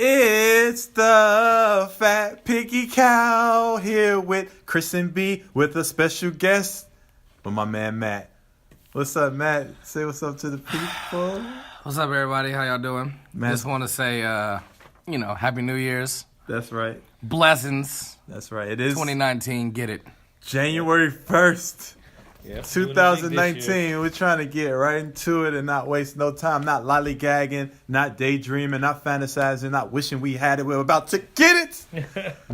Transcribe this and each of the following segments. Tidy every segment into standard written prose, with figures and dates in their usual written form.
It's the Fat Piggy Cow here with Chris and B with a special guest with my man Matt. What's up, Matt? Say what's up to the people. What's up, everybody? How y'all doing? Man. Just want to say, Happy New Year's. That's right. Blessings. That's right. It is 2019. Get it. January 1st. Yep, 2019, we're trying to get right into it and not waste no time, not lollygagging, not daydreaming, not fantasizing, not wishing we had it. We're about to get it.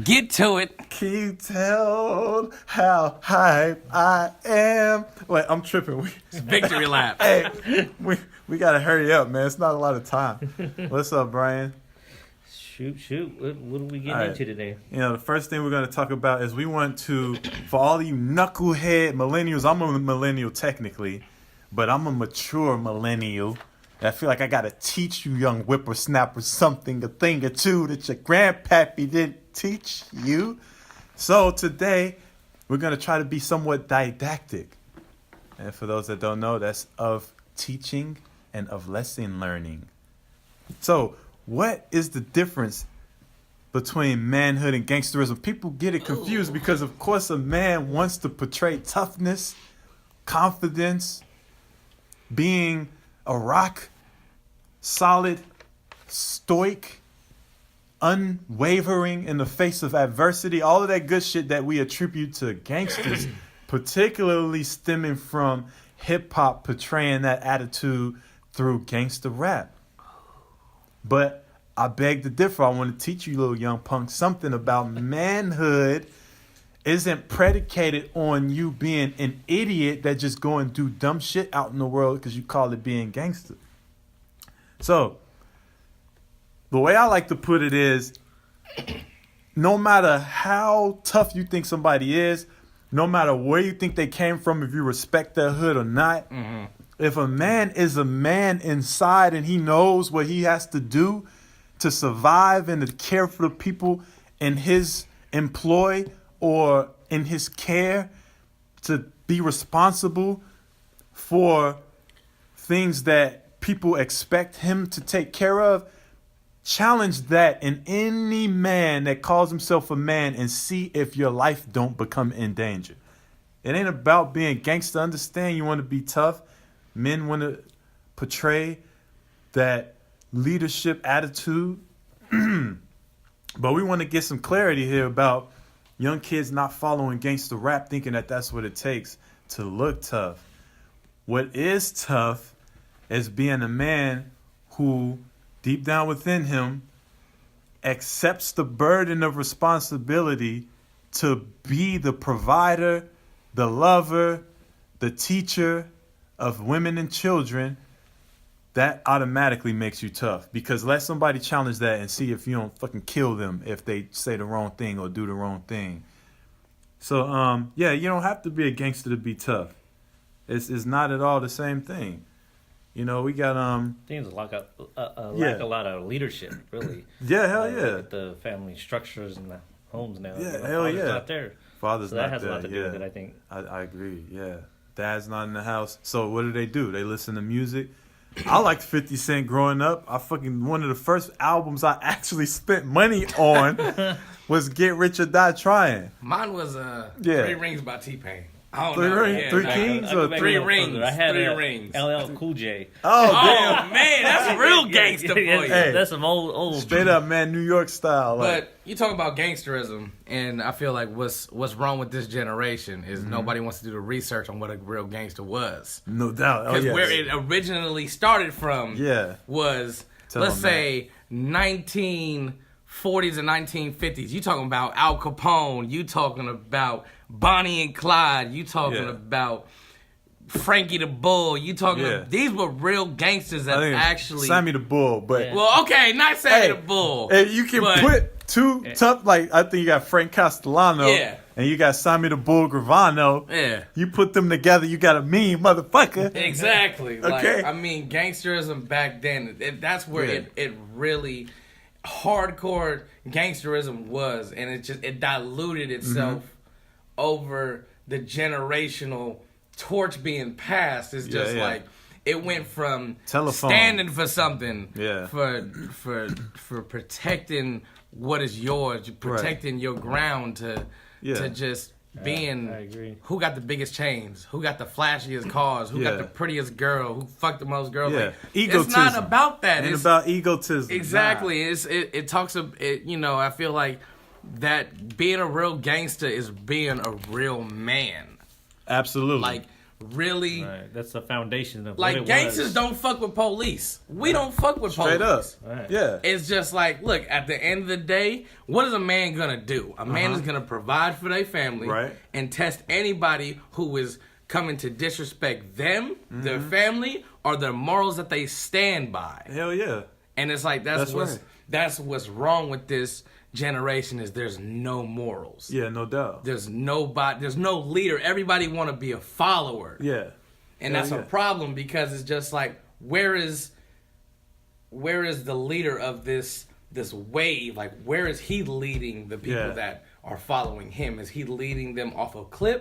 Get to it. Can you tell how hype I am? Wait, I'm tripping. It's victory lap. Hey, we got to hurry up, man. It's not a lot of time. What's up, Brian? Shoot. What are we getting into today? You know, the first thing we're going to talk about is we want to, for all you knucklehead millennials, I'm a millennial technically, but I'm a mature millennial. I feel like I got to teach you young whippersnappers something, a thing or two that your grandpappy didn't teach you. So today, we're going to try to be somewhat didactic. And for those that don't know, that's of teaching and of lesson learning. So, what is the difference between manhood and gangsterism? People get it confused because, of course, a man wants to portray toughness, confidence, being a rock, solid, stoic, unwavering in the face of adversity, all of that good shit that we attribute to gangsters, particularly stemming from hip-hop portraying that attitude through gangster rap. But I beg to differ. I want to teach you little young punks something about manhood isn't predicated on you being an idiot that just go and do dumb shit out in the world because you call it being gangster. So, the way I like to put it is, no matter how tough you think somebody is, no matter where you think they came from, if you respect their hood or not, if a man is a man inside and he knows what he has to do to survive and to care for the people in his employ or in his care, to be responsible for things that people expect him to take care of, challenge that in any man that calls himself a man and see if your life don't become in danger. It ain't about being gangster. Understand you want to be tough. Men want to portray that leadership attitude. But we want to get some clarity here about young kids not following gangster rap, thinking that that's what it takes to look tough. What is tough is being a man who, deep down within him, accepts the burden of responsibility to be the provider, the lover, the teacher of women and children. That automatically makes you tough, because let somebody challenge that and see if you don't fucking kill them if they say the wrong thing or do the wrong thing. So, you don't have to be a gangster to be tough. It's not at all the same thing. You know, we got Things lack a lot of leadership, really. Yeah, hell yeah. With the family structures and the homes now. Yeah, hell yeah. Not there. Father's so that not has there, a lot to do with it, I think. I agree, yeah. Dad's not in the house. So what do? They listen to music. I liked 50 Cent growing up. One of the first albums I actually spent money on was Get Rich or Die Trying. Mine was 3 Rings by T-Pain. I don't Three know. Rings? Three Kings? Or 3 Rings? I had 3 Rings. LL Cool J. Oh, damn. Man, that's real gangster for you. Hey, that's some old. Straight up, man, New York style. But you talk about gangsterism, and I feel like what's wrong with this generation is nobody wants to do the research on what a real gangster was. No doubt. Because where it originally started from was, let's say, 1940s and 1950s. You talking about Al Capone. You talking about Bonnie and Clyde. You talking about Frankie the Bull. You talking about, these were real gangsters that actually... Sammy the Bull, but... Yeah. Well, okay, not Sammy the Bull. Hey, you can put two tough, like, I think you got Frank Castellano and you got Sammy the Bull Gravano. Yeah. You put them together, you got a mean motherfucker. Exactly. Okay. Like, I mean, gangsterism back then, that's where it really... hardcore gangsterism was, and it diluted itself over the generational torch being passed. It's just like It went from telephone, standing for something, yeah, for protecting what is yours, protecting your ground, to just being I agree. Who got the biggest chains, who got the flashiest cars, who got the prettiest girl, who fucked the most girls. Yeah. Like, egotism. It's not about that. It's about egotism. Exactly. Nah. It talks about I feel like that being a real gangster is being a real man. Absolutely. Like, really, right. That's the foundation of like what it gangsters was. don't fuck with police. We don't fuck with Straight police. Up. Right. Yeah. It's just like, look, at the end of the day, what is a man gonna do? A man is gonna provide for their family, and test anybody who is coming to disrespect them, their family, or their morals that they stand by. Hell yeah. And it's like that's what's wrong with this generation, is there's no morals. Yeah, no doubt. There's no leader. Everybody want to be a follower. Yeah. And that's a problem, because it's just like, where is the leader of this wave? Like, where is he leading the people that are following him? Is he leading them off a cliff,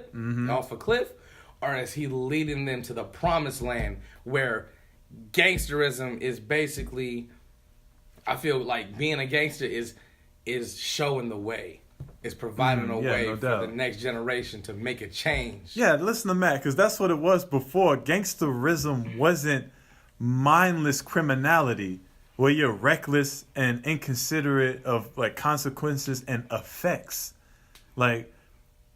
or is he leading them to the promised land where gangsterism is basically? I feel like being a gangster is showing the way. It's providing a way for the next generation to make a change. Yeah, listen to Matt, because that's what it was before. Gangsterism wasn't mindless criminality where you're reckless and inconsiderate of like consequences and effects. Like,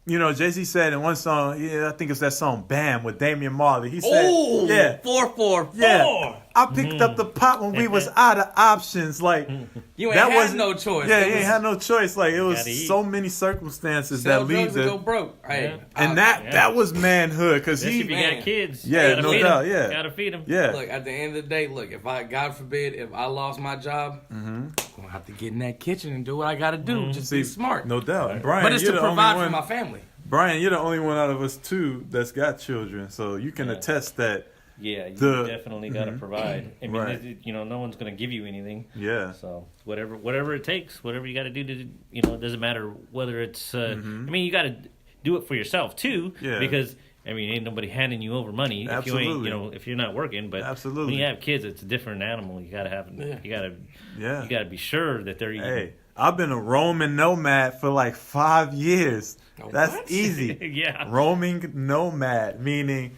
Jay-Z said in one song, I think it's that song "Bam" with Damian Marley. He said, 444. Yeah, I picked up the pot when we was out of options. Like, you ain't had no choice. Yeah, you ain't had no choice. Like, it was so many circumstances that lead to go broke. Hey, and that was manhood, because if you got kids, no doubt, gotta feed them. Yeah. Look, at the end of the day, God forbid, if I lost my job, I'm gonna have to get in that kitchen and do what I gotta do. Just be smart. No doubt, right. Brian. But it's to provide for my family. Brian, you're the only one out of us two that's got children, so you can attest that. Yeah, you definitely got to provide. I mean, no one's going to give you anything. Yeah. So whatever it takes, whatever you got to do to, it doesn't matter whether it's. I mean, you got to do it for yourself too. Yeah. Because ain't nobody handing you over money Absolutely. if you ain't, if you're not working. But Absolutely. when you have kids, it's a different animal. You got to have. You got to be sure that they're eating. Hey, I've been a roaming nomad for like 5 years. That's what? easy. Yeah. Roaming nomad, meaning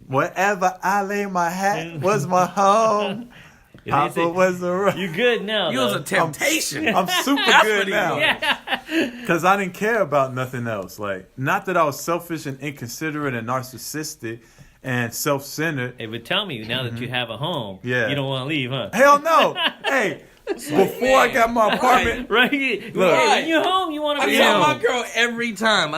wherever I lay my hat was my home. Papa was the road. You good now? You was a temptation. I'm super good now. Because I didn't care about nothing else. Like, not that I was selfish and inconsiderate and narcissistic and self-centered. Hey, but tell me, now that you have a home, you don't want to leave, huh? Hell no. Hey. Before I got my apartment, right? When you're home, you want to be home. I tell my girl every time.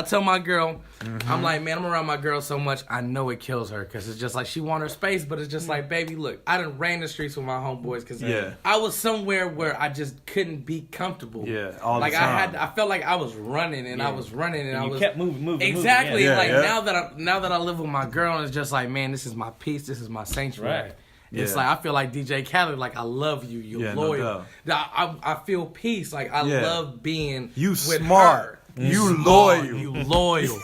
I'm like, man, I'm around my girl so much, I know it kills her, because it's just like she want her space, but it's just like, baby, look, I done ran the streets with my homeboys because I was somewhere where I just couldn't be comfortable. Yeah, all the time. I felt like I was running and I was running and I was kept moving. Exactly. Now that I live with my girl, it's just like, man, this is my peace. This is my sanctuary. Right. It's like, I feel like DJ Khaled, like, I love you. You're loyal. No I feel peace. Like, I love being with smart. her. You loyal. You loyal.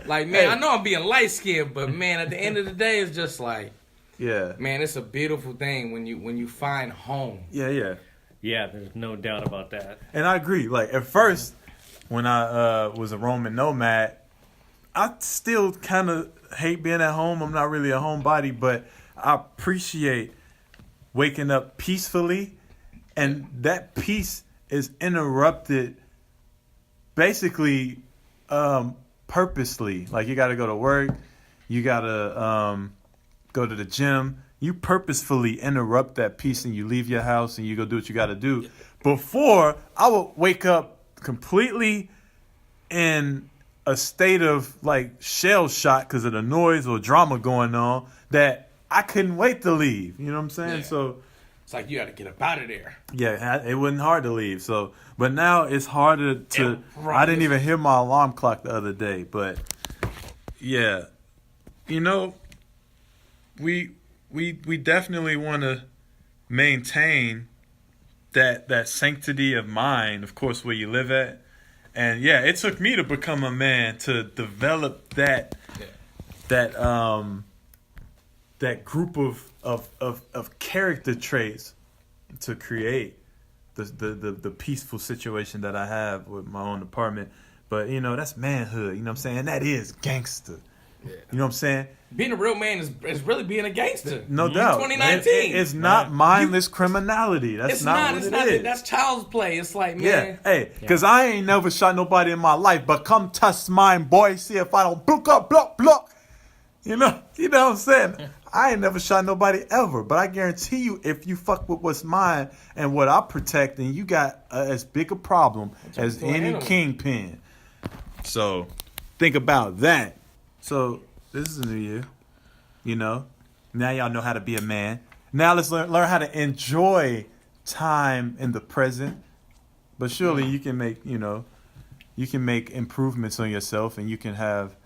Like, man, I know I'm being light-skinned, but, man, at the end of the day, it's just like, man, it's a beautiful thing when you find home. Yeah, there's no doubt about that. And I agree. Like, at first, when I was a roaming nomad, I still kind of hate being at home. I'm not really a homebody, but I appreciate waking up peacefully, and that peace is interrupted basically purposely. Like, you got to go to work, you got to go to the gym. You purposefully interrupt that peace and you leave your house and you go do what you got to do. Before, I would wake up completely in a state of like shell shock because of the noise or drama going on that I couldn't wait to leave. You know what I'm saying? Yeah. So it's like, you got to get up out of there. Yeah, it wasn't hard to leave. So, but now it's harder to. I didn't even hear my alarm clock the other day, but yeah, we definitely want to maintain that sanctity of mind, of course, where you live at. And yeah, it took me to become a man to develop that that group of character traits to create the peaceful situation that I have with my own apartment. But, you know, that's manhood. You know what I'm saying? That is gangster. Yeah. You know what I'm saying? Being a real man is really being a gangster. No doubt. 2019. It's not mindless criminality. That's not what it is. That's child's play. It's like, man. Yeah. Hey, because I ain't never shot nobody in my life, but come test mine, boy. See if I don't block. You know what I'm saying? I ain't never shot nobody ever, but I guarantee you, if you fuck with what's mine and what I protect, then you got as big a problem as any kingpin. So, think about that. So, this is a new year. You know, now y'all know how to be a man. Now let's learn how to enjoy time in the present. But surely you can make improvements on yourself, and you can have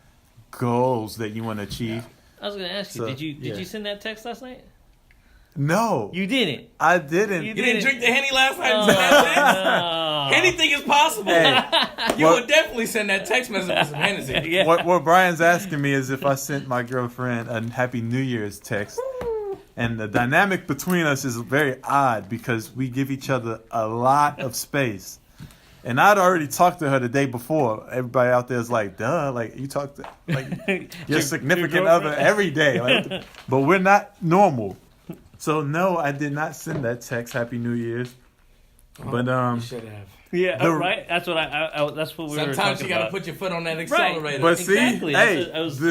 goals that you want to achieve. I was going to ask you, did you send that text last night? No. You didn't? I didn't. You didn't drink the Henny last night and send that text? No. Anything is possible. Hey, you would definitely send that text message with some Hennessy. Yeah. What Brian's asking me is if I sent my girlfriend a Happy New Year's text. And the dynamic between us is very odd because we give each other a lot of space. And I'd already talked to her the day before. Everybody out there is like, duh, like you talk to like your significant other every day. Like, but we're not normal. So no, I did not send that text Happy New Year's. But you should have. Yeah, right. That's what that's what we were talking about. Sometimes you got to put your foot on that accelerator. Right. But exactly.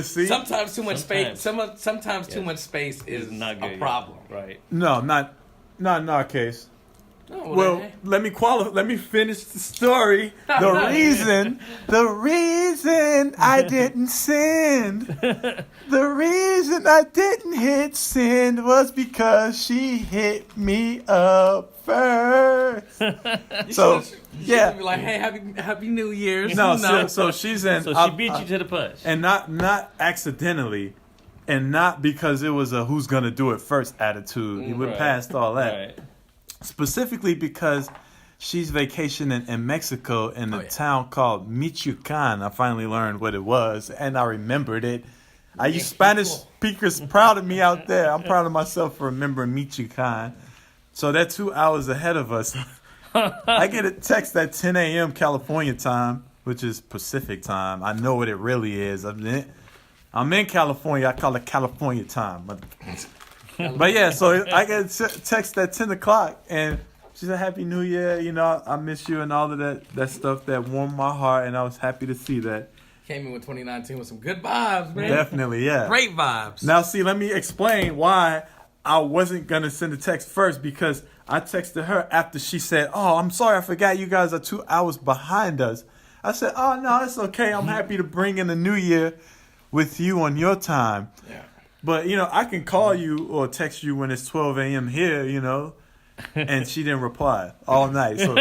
See, sometimes too much space. Sometimes too much space is not a problem. Right. No, not in our case. Oh, well, let me finish the story. The reason I didn't send, the reason I didn't hit send was because she hit me up first. So be like, hey, happy New Year's. No. So she's in. So she beat you to the punch, and not accidentally, and not because it was a who's gonna do it first attitude. We're past all that. Right. Specifically because she's vacationing in Mexico in a town called Michoacan. I finally learned what it was, and I remembered it. You Spanish speakers proud of me out there. I'm proud of myself for remembering Michoacan. So they're 2 hours ahead of us. I get a text at 10 a.m. California time, which is Pacific time. I know what it really is. I'm in California. I call it California time. But yeah, so I get a text at 10 o'clock, and she said, Happy New Year, you know, I miss you and all of that stuff that warmed my heart, and I was happy to see that. Came in with 2019 with some good vibes, man. Definitely, yeah. Great vibes. Now, see, let me explain why I wasn't going to send a text first, because I texted her after she said, oh, I'm sorry, I forgot you guys are 2 hours behind us. I said, oh, no, it's okay. I'm happy to bring in the new year with you on your time. Yeah. But, you know, I can call you or text you when it's 12 a.m. here, you know, and she didn't reply all night. So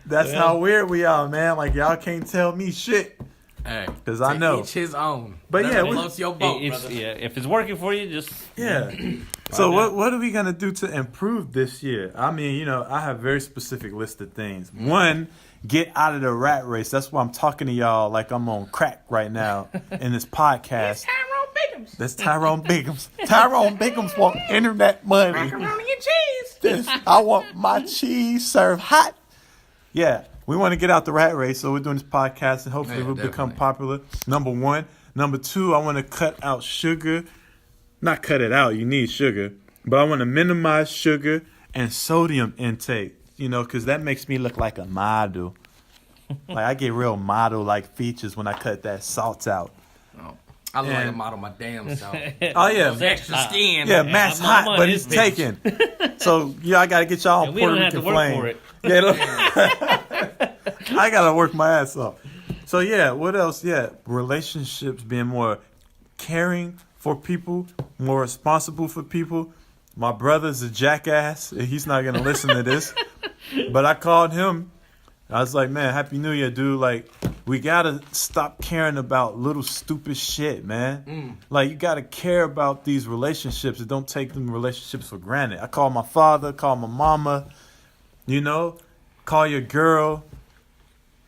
that's how weird we are, man. Like, y'all can't tell me shit. Hey, because I know. Each his own. But yeah, floats your boat, brother. Yeah, if it's working for you, just So what are we gonna do to improve this year? I mean, you know, I have a very specific list of things. One, get out of the rat race. That's why I'm talking to y'all like I'm on crack right now in this podcast. That's Tyrone Biggums. Tyrone Biggums want internet money. Macaroni and cheese. I want my cheese served hot. Yeah, we want to get out the rat race, so we're doing this podcast, and hopefully we'll become popular. Number one. Number two, I want to cut out sugar. Not cut it out, you need sugar. But I want to minimize sugar and sodium intake, you know, because that makes me look like a model. Like, I get real model-like features when I cut that salt out. I look like a model my damn self. Oh, yeah. Extra skin. Yeah, Matt's hot, but he's taken. So, I got to get y'all on Puerto Rican flame. I got to work my ass off. So, yeah, what else? Yeah, relationships, being more caring for people, more responsible for people. My brother's a jackass. He's not going to listen to this. But I called him. I was like, man, Happy New Year, dude. Like, we got to stop caring about little stupid shit, man. Like, you got to care about these relationships and don't take them relationships for granted. I call my father, call my mama, you know, call your girl.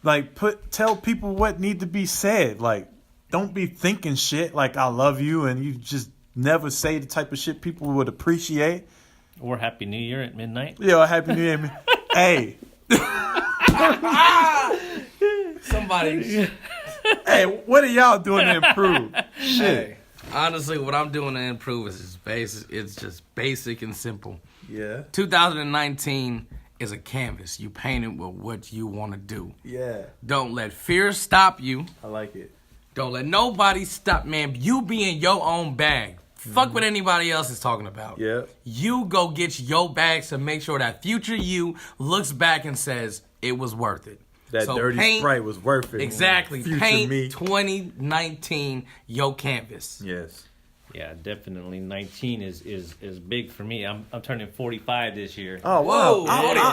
Like, tell people what need to be said. Like, don't be thinking shit like I love you and you just never say the type of shit people would appreciate. Or Happy New Year at midnight. Yeah, Happy New Year. Hey. Somebody. Hey, what are y'all doing to improve? Shit. Hey, honestly, what I'm doing to improve is just basic. It's just basic and simple. Yeah. 2019 is a canvas. You paint it with what you want to do. Yeah. Don't let fear stop you. I like it. Don't let nobody stop, man. You be in your own bag. Fuck what anybody else is talking about. Yeah. You go get your bags to make sure that future you looks back and says it was worth it. That so dirty Sprite was worth it. Exactly. Future Paint me. 2019 your canvas. Yes. Yeah, definitely. 19 is big for me. I'm turning 45 this year. Oh, wow. Whoa, 45.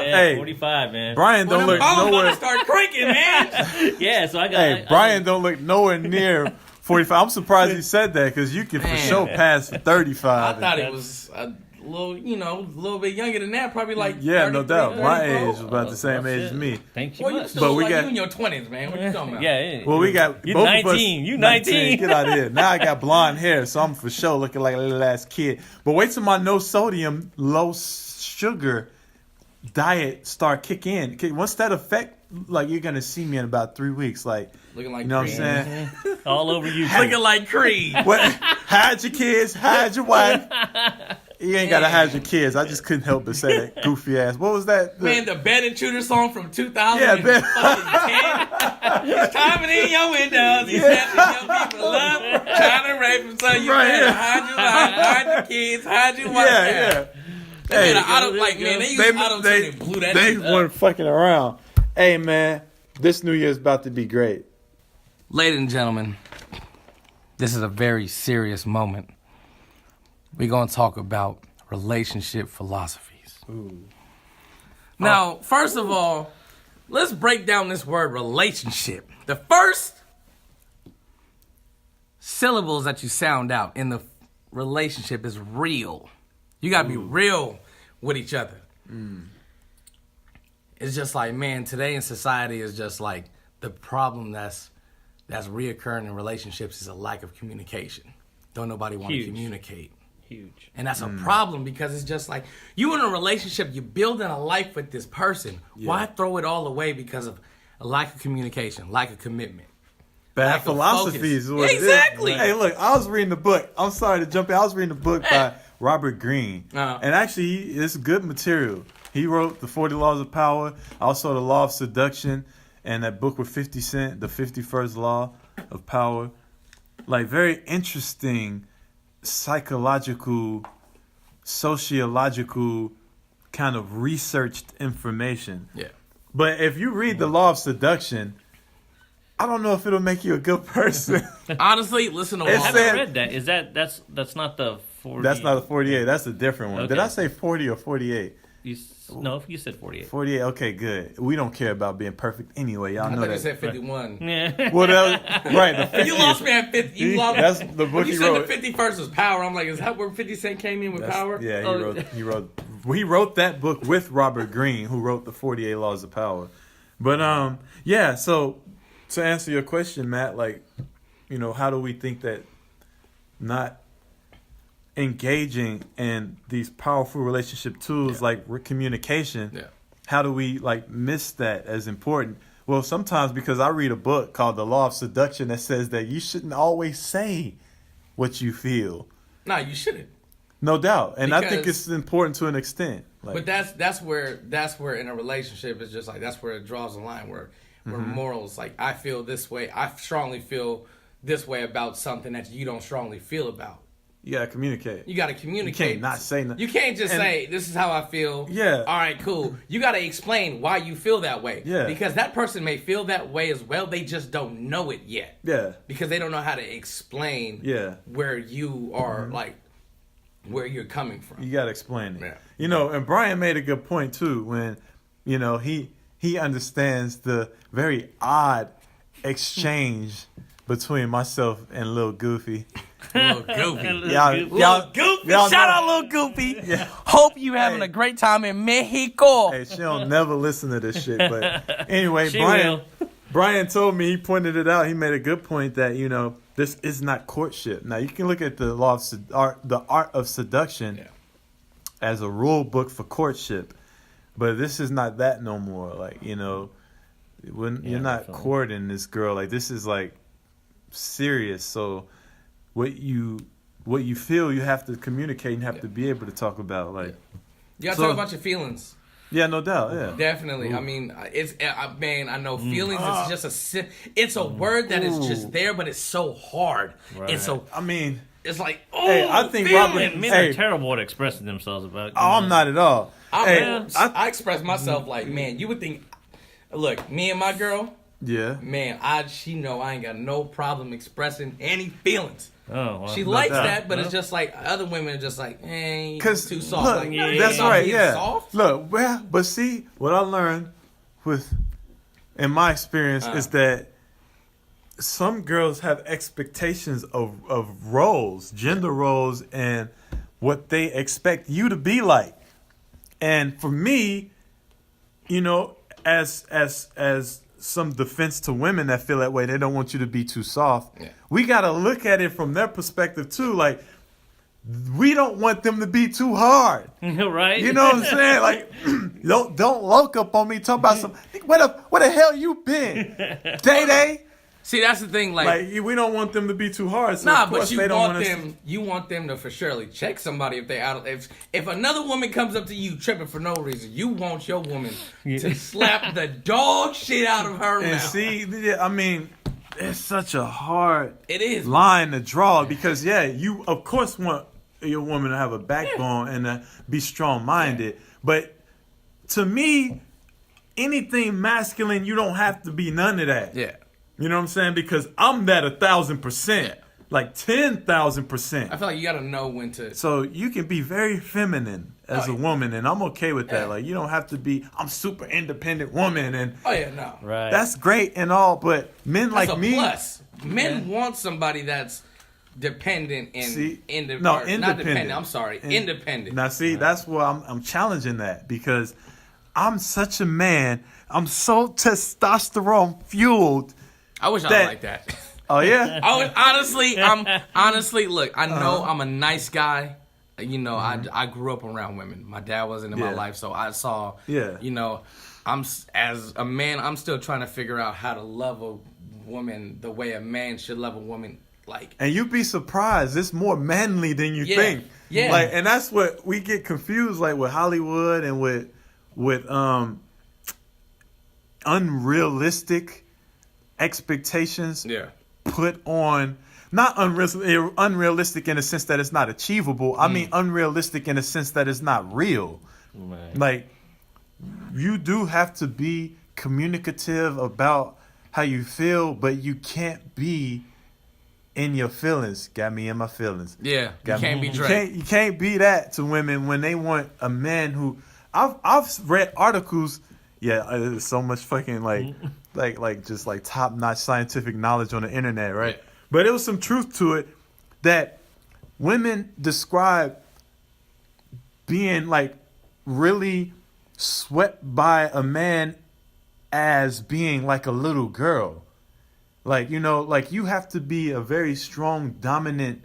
Yeah, Hey, 45, man. Brian don't look nowhere. Start cranking, man. Yeah, so I got. Hey, Brian don't look nowhere near 45. I'm surprised he said that because you can for Man. sure pass 35. I thought it was a little bit younger than that. Probably like Yeah, no 33, doubt. My 34. age was about the same age as me. Thank you Well, you much. still But look we like got- you in your 20s, man. What you talking about? Yeah. Well, we got You both 19. of us. You 19. Get out of here. Now I got blonde hair, so I'm for sure looking like a little ass kid. But wait till my no sodium, low sugar diet start kick in. Once that effect, like you're gonna see me in about 3 weeks. Like, Looking like you know what I'm Creed. saying? All over you. Looking like Creed. What? Hide your kids, hide your wife. You ain't gotta hide your kids. I just couldn't help but say that goofy ass. What was that? Man, the Bed Intruder song from 2010. Yeah, Ben. He's climbing in your windows. He's snatching your people up. Trying to rape them, so you Right, better yeah. hide your life, hide your kids, hide your wife. Yeah. They Hey, made an auto, like, man, they used auto-tune and blew that they shit up. weren't fucking around. Hey man, this New Year's about to be great. Ladies and gentlemen, this is a very serious moment. We're going to talk about relationship philosophies. Ooh. Now, first of all, let's break down this word relationship. The first syllables that you sound out in the relationship is real. You got to be real with each other. It's just like, man, today in society is just like the problem that's reoccurring in relationships is a lack of communication. Don't nobody want to Huge. communicate. Huge. And that's a problem because it's just like you in a relationship, you're building a life with this person. Yeah. Why throw it all away because of a lack of communication, lack of commitment? Bad Lack of philosophies focus. is what Exactly. it is. Hey, look, I was reading the book. I'm sorry to jump in. I was reading the book by Robert Greene. Uh-huh. And actually, it's good material. He wrote The 40 Laws of Power, also The Law of Seduction, and that book with 50 Cent, The 51st Law of Power. Like, very interesting psychological, sociological kind of researched information. Yeah. But if you read The Law of Seduction, I don't know if it'll make you a good person. Honestly, listen to It I all haven't said- read that. Is that's not the 40? That's not a 48. That's a different one. Did Okay. I say 40 or 48? No, you said 48. 48. Okay, good. We don't care about being perfect anyway. Y'all I know thought you that. said 51. Yeah. What else? Right. The 50th. You lost me at 50. You lost. That's the book When you he said wrote. the 51st was Power, I'm like, is that where 50 Cent came in with That's- Power? Yeah, Oh. he wrote that book with Robert Greene, who wrote the 48 Laws of Power. But yeah, so to answer your question, Matt, like, you know, how do we think that not engaging in these powerful relationship tools like communication, Yeah. how do we like miss that as important? Well, sometimes because I read a book called The Law of Seduction that says that you shouldn't always say what you feel. No, you shouldn't. No doubt. And I think Because- it's important to an extent. Like, But that's where in a relationship it's just like that's where it draws the line where morals like I feel this way, I strongly feel this way about something that you don't strongly feel about. you gotta communicate. You got to communicate. You can't not say nothing. You can't just And- say this is how I feel. Yeah. All right, cool. You got to explain why you feel that way. Yeah. Because that person may feel that way as well. They just don't know it yet. Yeah. Because they don't know how to explain. Yeah. Where you are like where you're coming from. You gotta explain it. Yeah. You know, and Brian made a good point too when, you know, he understands the very odd exchange between myself and Lil Goofy. Little goofy. Y'all, Goofy. y'all Shout know- out, little Goofy. Yeah. Hope you having Hey. a great time in Mexico. Hey, she don't never listen to this shit. But anyway, She Brian, will. Brian told me, he pointed it out. He made a good point that, this is not courtship. Now, you can look at the law of the art of seduction as a rule book for courtship, but this is not that no more. Like, when you're not courting this girl, like, this is like serious. So what you feel, you have to communicate and have to be able to talk about. Like, you gotta talk about your feelings. Yeah, no doubt. Yeah, definitely. Ooh. I mean, I know feelings is just it's a word that is just there, but it's so hard. Right. It's so. I mean, it's like, I think Robert, men are terrible at expressing themselves about. I'm not at all. I express myself like, man, you would think. Look, me and my girl. Yeah. Man, she know I ain't got no problem expressing any feelings. Oh, well, she likes that, but it's just like other women are just like, cause too soft. Look, like, that's right, yeah. Soft? Look, but see, what I learned in my experience is that some girls have expectations of roles, gender roles, and what they expect you to be like. And for me, as some defense to women that feel that way, they don't want you to be too soft. Yeah. We got to look at it from their perspective too. Like, we don't want them to be too hard. Right? You know what I'm saying? Like, don't look up on me talking about some. Where the hell you been, Day? See, that's the thing. Like, we don't want them to be too hard. So but you want them to for surely check somebody if they out. If another woman comes up to you tripping for no reason, you want your woman to slap the dog shit out of her mouth. See, I mean, it's such a hard line to draw because you of course want your woman to have a backbone and be strong-minded, but to me, anything masculine, you don't have to be none of that. Yeah. You know what I'm saying? Because I'm that 1,000%, like 10,000%. I feel like you gotta know when to. So you can be very feminine as a woman, and I'm okay with that. Like, you don't have to be. I'm super independent woman, and right. That's great and all, but men that's like me, plus. Men want somebody that's dependent and independent. Not dependent. I'm sorry, independent. Now, see, that's where I'm challenging that because I'm such a man. I'm so testosterone fueled. I wish I was like that. Oh yeah. Honestly. Look, I know I'm a nice guy. I grew up around women. My dad wasn't in my life, so I saw. Yeah. I'm as a man. I'm still trying to figure out how to love a woman the way a man should love a woman. Like, and you'd be surprised. It's more manly than you think. Yeah. Like, and that's what we get confused, like with Hollywood and with unrealistic expectations put on, not unrealistic in the sense that it's not achievable. I mean unrealistic in the sense that it's not real. Right. Like, you do have to be communicative about how you feel, but you can't be in your feelings. Got me in my feelings. Yeah, you can't be Drake. You can't be that to women when they want a man who. I've read articles. Yeah, there's so much fucking like top notch scientific knowledge on the internet, right? Yeah. But there was some truth to it that women describe being like really swept by a man as being like a little girl. Like, like you have to be a very strong, dominant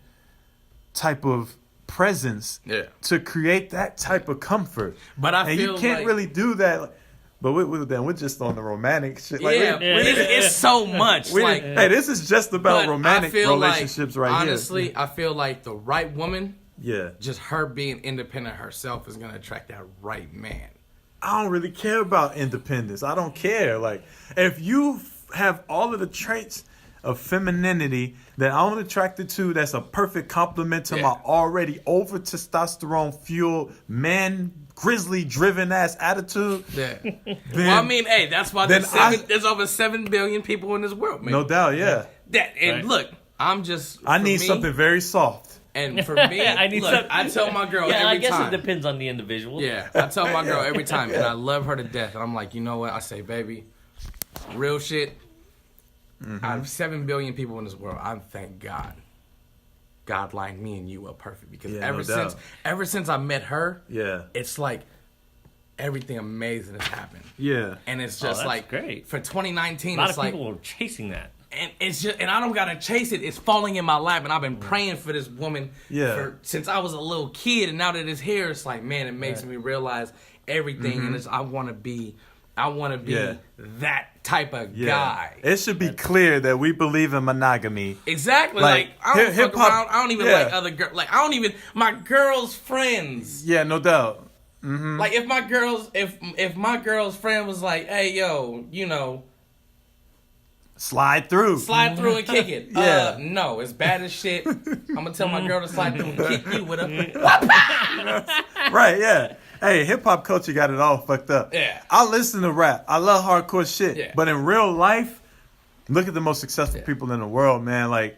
type of presence to create that type of comfort. But I feel you can't really do that. But we're just on the romantic shit. Like, it's so much. Hey, this is just about romantic relationships like, right honestly, here. I feel like the right woman, Yeah. Just her being independent herself is going to attract that right man. I don't really care about independence. I don't care. Like, if you have all of the traits of femininity that I'm attracted to, that's a perfect complement to my already over testosterone fueled man, grizzly driven ass attitude. Yeah. Well, I mean, hey, that's why there's over 7 billion people in this world, man. No doubt, yeah. Look, I need something very soft. And for me, I tell my girl every time. I guess it depends on the individual. Yeah, I tell my girl every time, and I love her to death. And I'm like, you know what? I say, baby, real shit. Mm-hmm. Out of 7 billion people in this world, I thank God. God lined me and you up perfect because ever since I met her, it's like everything amazing has happened. Yeah. And it's just like great. For 2019, a lot it's of like people are chasing that. And it's just, and I don't gotta chase it. It's falling in my lap, and I've been praying for this woman since I was a little kid. And now that it's here, it's like, man, it makes me realize everything. And it's, I want to be that type of guy. It should be clear that we believe in monogamy. Exactly. Like I don't fuck around. I don't even like other girls. Like I don't even my girls' friends. Yeah, no doubt. Mm-hmm. Like if my girl's friend was like, hey yo, you know. Slide through and kick it. Yeah. No, it's bad as shit. I'm gonna tell my girl to slide through and kick you with a. Right, yeah. Hey, hip hop culture got it all fucked up. Yeah. I listen to rap. I love hardcore shit. Yeah. But in real life, look at the most successful people in the world, man. Like,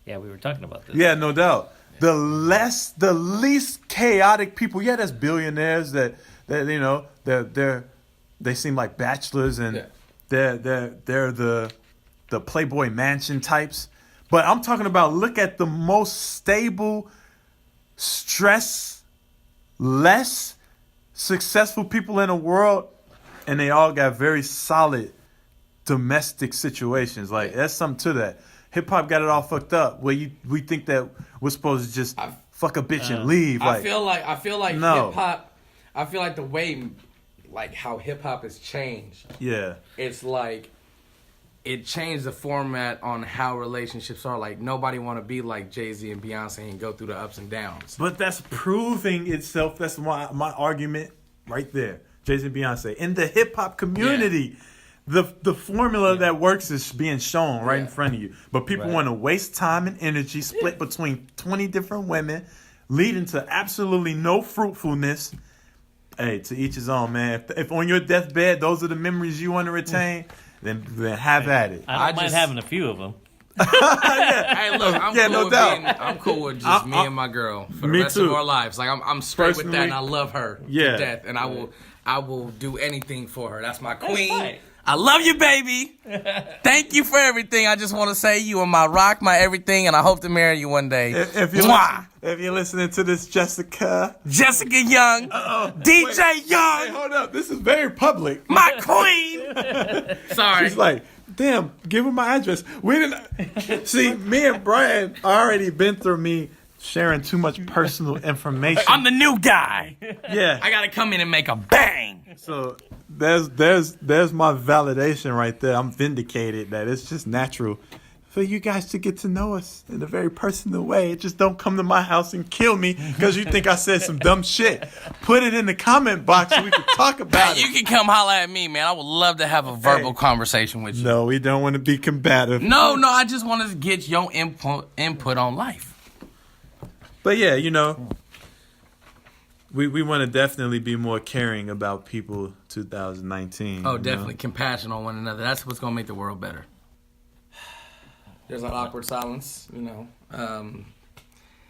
yeah, we were talking about this. Yeah, no doubt. The least chaotic people. Yeah, there's billionaires that you know they seem like bachelors and they're the Playboy Mansion types. But I'm talking about, look at the most stable, less successful people in the world, and they all got very solid domestic situations. Like, there's something to that. Hip-hop got it all fucked up, where we think that we're supposed to just fuck a bitch and leave. Like, I feel like no. hip-hop, I feel like the way, like, how hip-hop has changed. Yeah. It's like, it changed the format on how relationships are. Like, nobody want to be like Jay-Z and Beyonce and go through the ups and downs. But that's proving itself. That's my argument right there. Jay-Z and Beyonce. In the hip-hop community, the formula that works is being shown right in front of you. But people want to waste time and energy, split between 20 different women, leading to absolutely no fruitfulness. Hey, to each his own, man. If on your deathbed, those are the memories you want to retain, then have at it. I don't mind having a few of them. Hey, look, I'm cool with just me I, and my girl for the rest of our lives. Like I'm straight with that, and I love her to death, and I will do anything for her. That's my queen. Right. I love you, baby. Thank you for everything. I just want to say you are my rock, my everything, and I hope to marry you one day. If you're listening to this, Jessica Young, DJ Young. Hey, hold up. This is very public. My queen. Sorry. She's like, damn, give her my address. We didn't see me and Brian already been through me sharing too much personal information. I'm the new guy. Yeah. I gotta come in and make a bang. So there's my validation right there. I'm vindicated that it's just natural for you guys to get to know us in a very personal way. Just don't come to my house and kill me because you think I said some dumb shit. Put it in the comment box so we can talk about it. You can come holler at me, man. I would love to have a verbal conversation with you. No, we don't want to be combative. No, I just want to get your input on life. But yeah, you know, we want to definitely be more caring about people 2019. Oh, definitely. Compassion on one another. That's what's going to make the world better. There's an awkward silence, you know.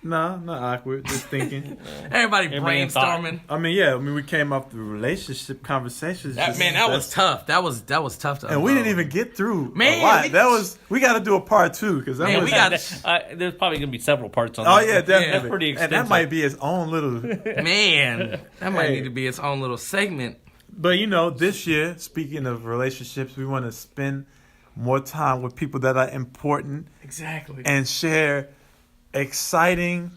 No, not awkward. Just thinking. Everybody brainstorming. I mean, we came off the relationship conversations. That was tough. That was tough to. And we didn't even get through man, a lot. We got to do a part 2 because there's probably gonna be several parts on. Oh that. yeah, definitely. That's pretty extensive. And that might be its own little. Man, that might need to be its own little segment. But you know, this year, speaking of relationships, we want to spend more time with people that are important. Exactly. And share exciting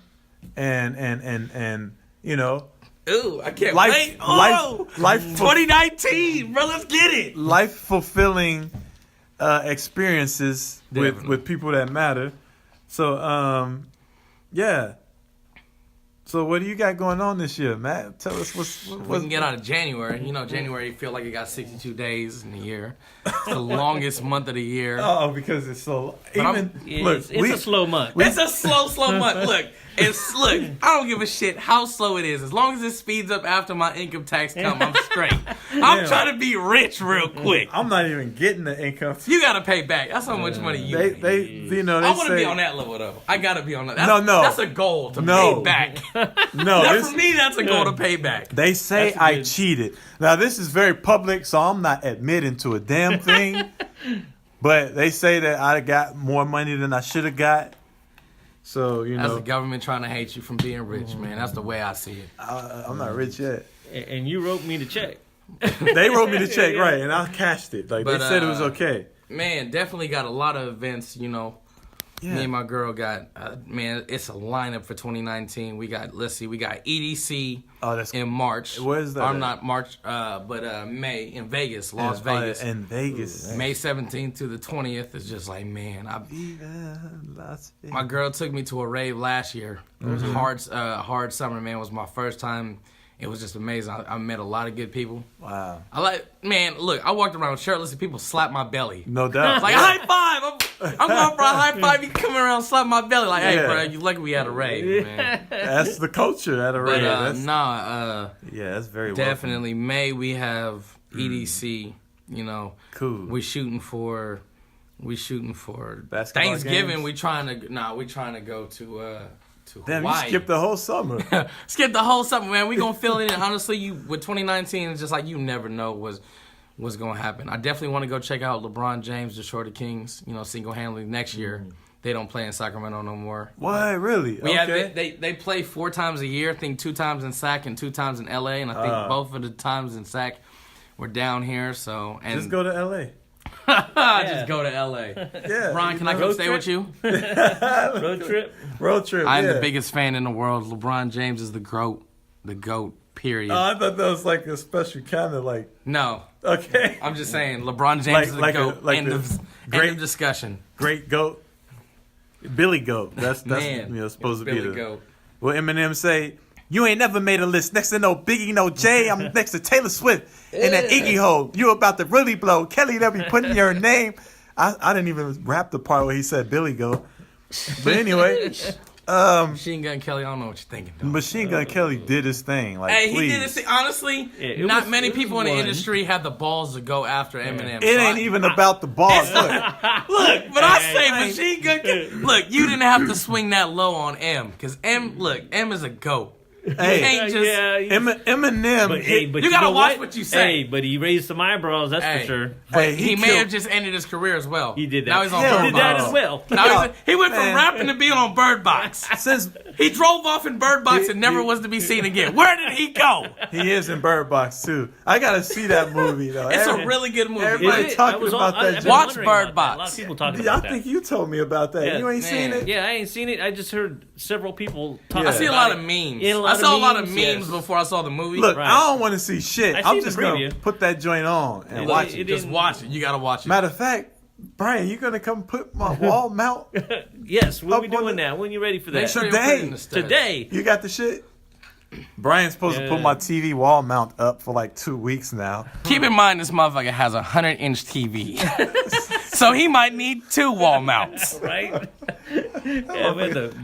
and you know. Ooh, I can't wait. Life 2019, bro, let's get it. Life fulfilling experiences with people that matter. So yeah. So what do you got going on this year, Matt? Tell us what's we can get out of January. You know, January you feel like it got 62 days in the year. It's the longest month of the year. Oh, because it's so it's a slow month. It's a slow month. Look, I don't give a shit how slow it is. As long as it speeds up after my income tax come, I'm straight. I'm trying to be rich real quick. I'm not even getting the income. You gotta pay back. That's how much money you make. They I want to be on that level though. I gotta be on that. No. That's a goal to pay back. No, for me, that's a goal to pay back. They say I cheated. Now this is very public, so I'm not admitting to a damn thing. But they say that I got more money than I should have got. So, you know. That's the government trying to hate you from being rich, man. That's the way I see it. I'm not rich yet. And you wrote me the check. They wrote me the check, right, and I cashed it. Like, they said it was okay. Man, definitely got a lot of events, you know. Yeah. Me and my girl got, it's a lineup for 2019. We got EDC in March. Where is that? I'm not March, but May in Vegas, Las Vegas. In Vegas. May 17th to the 20th is just like, man. My girl took me to a rave last year. It was hard summer, man. It was my first time. It was just amazing. I met a lot of good people. Wow. Look, I walked around shirtless and people slapped my belly. No doubt. Like, high five! I'm going for a high five. You come around slap my belly. Like, hey, bro, you lucky we had a rave, man. That's the culture at a rave. Yeah, that's very definitely. May we have EDC, you know. Cool. We shooting for basketball Thanksgiving. games? We trying to go to Damn, Hawaii. you skipped the whole summer. Skip the whole summer, man. We gonna fill it in. Honestly, with 2019, it's just like you never know what's gonna happen. I definitely want to go check out LeBron James, the Shorty Kings. You know, single-handedly next year. They don't play in Sacramento no more. What? Really? They play 4 times a year. I think 2 times in Sac and 2 times in LA, and I think both of the times in Sac were down here. So just go to LA. Just go to LA. Yeah. Ron, can I come stay with you? Road trip. I'm the biggest fan in the world. LeBron James is the GOAT. The GOAT, period. Oh, I thought that was like a special kind of like. No. Okay. I'm just saying, LeBron James is the GOAT. End of discussion. Great GOAT. Billy GOAT. That's Man, supposed to be Billy the GOAT. Well, Eminem say, you ain't never made a list next to no Biggie, no Jay. I'm next to Taylor Swift and that Iggy hole. You about to really blow. Kelly, they'll be putting your name. I didn't even rap the part where he said Billy GOAT. But anyway. Machine Gun Kelly, I don't know what you're thinking, though. Machine Gun Kelly did his thing. Like, he did his thing. Honestly, not many people in the industry have the balls to go after Eminem. It ain't even about the balls. Look, but I say Machine Gun Kelly. Look, you didn't have to swing that low on M. Because M is a GOAT. Eminem. But you gotta watch what you say. Hey, but he raised some eyebrows, that's for sure. But he may have just ended his career as well. He did that. Now he's on Bird Box. He did that as well. Now he went from rapping to being on Bird Box. He drove off in Bird Box and never was to be seen again. Where did he go? He is in Bird Box too. I gotta see that movie though. It's a really good movie. Everybody talking about that. Watch Bird Box. A lot of people talking about that. I think you told me about that. You ain't seen it? Yeah, I ain't seen it. I just heard several people talking I see a lot of memes. I saw a lot of memes before I saw the movie. Look, I don't want to see shit. I'm just going to put that joint on and watch it. Just watch it. You got to watch it. Matter of fact, Brian, you going to come put my wall mount? Yes, when we doing that? When you ready for that? Make sure Today. You got the shit? Brian's supposed to put my TV wall mount up for like 2 weeks now. Keep in mind, this motherfucker has a 100-inch TV. So he might need 2 wall mounts. Right?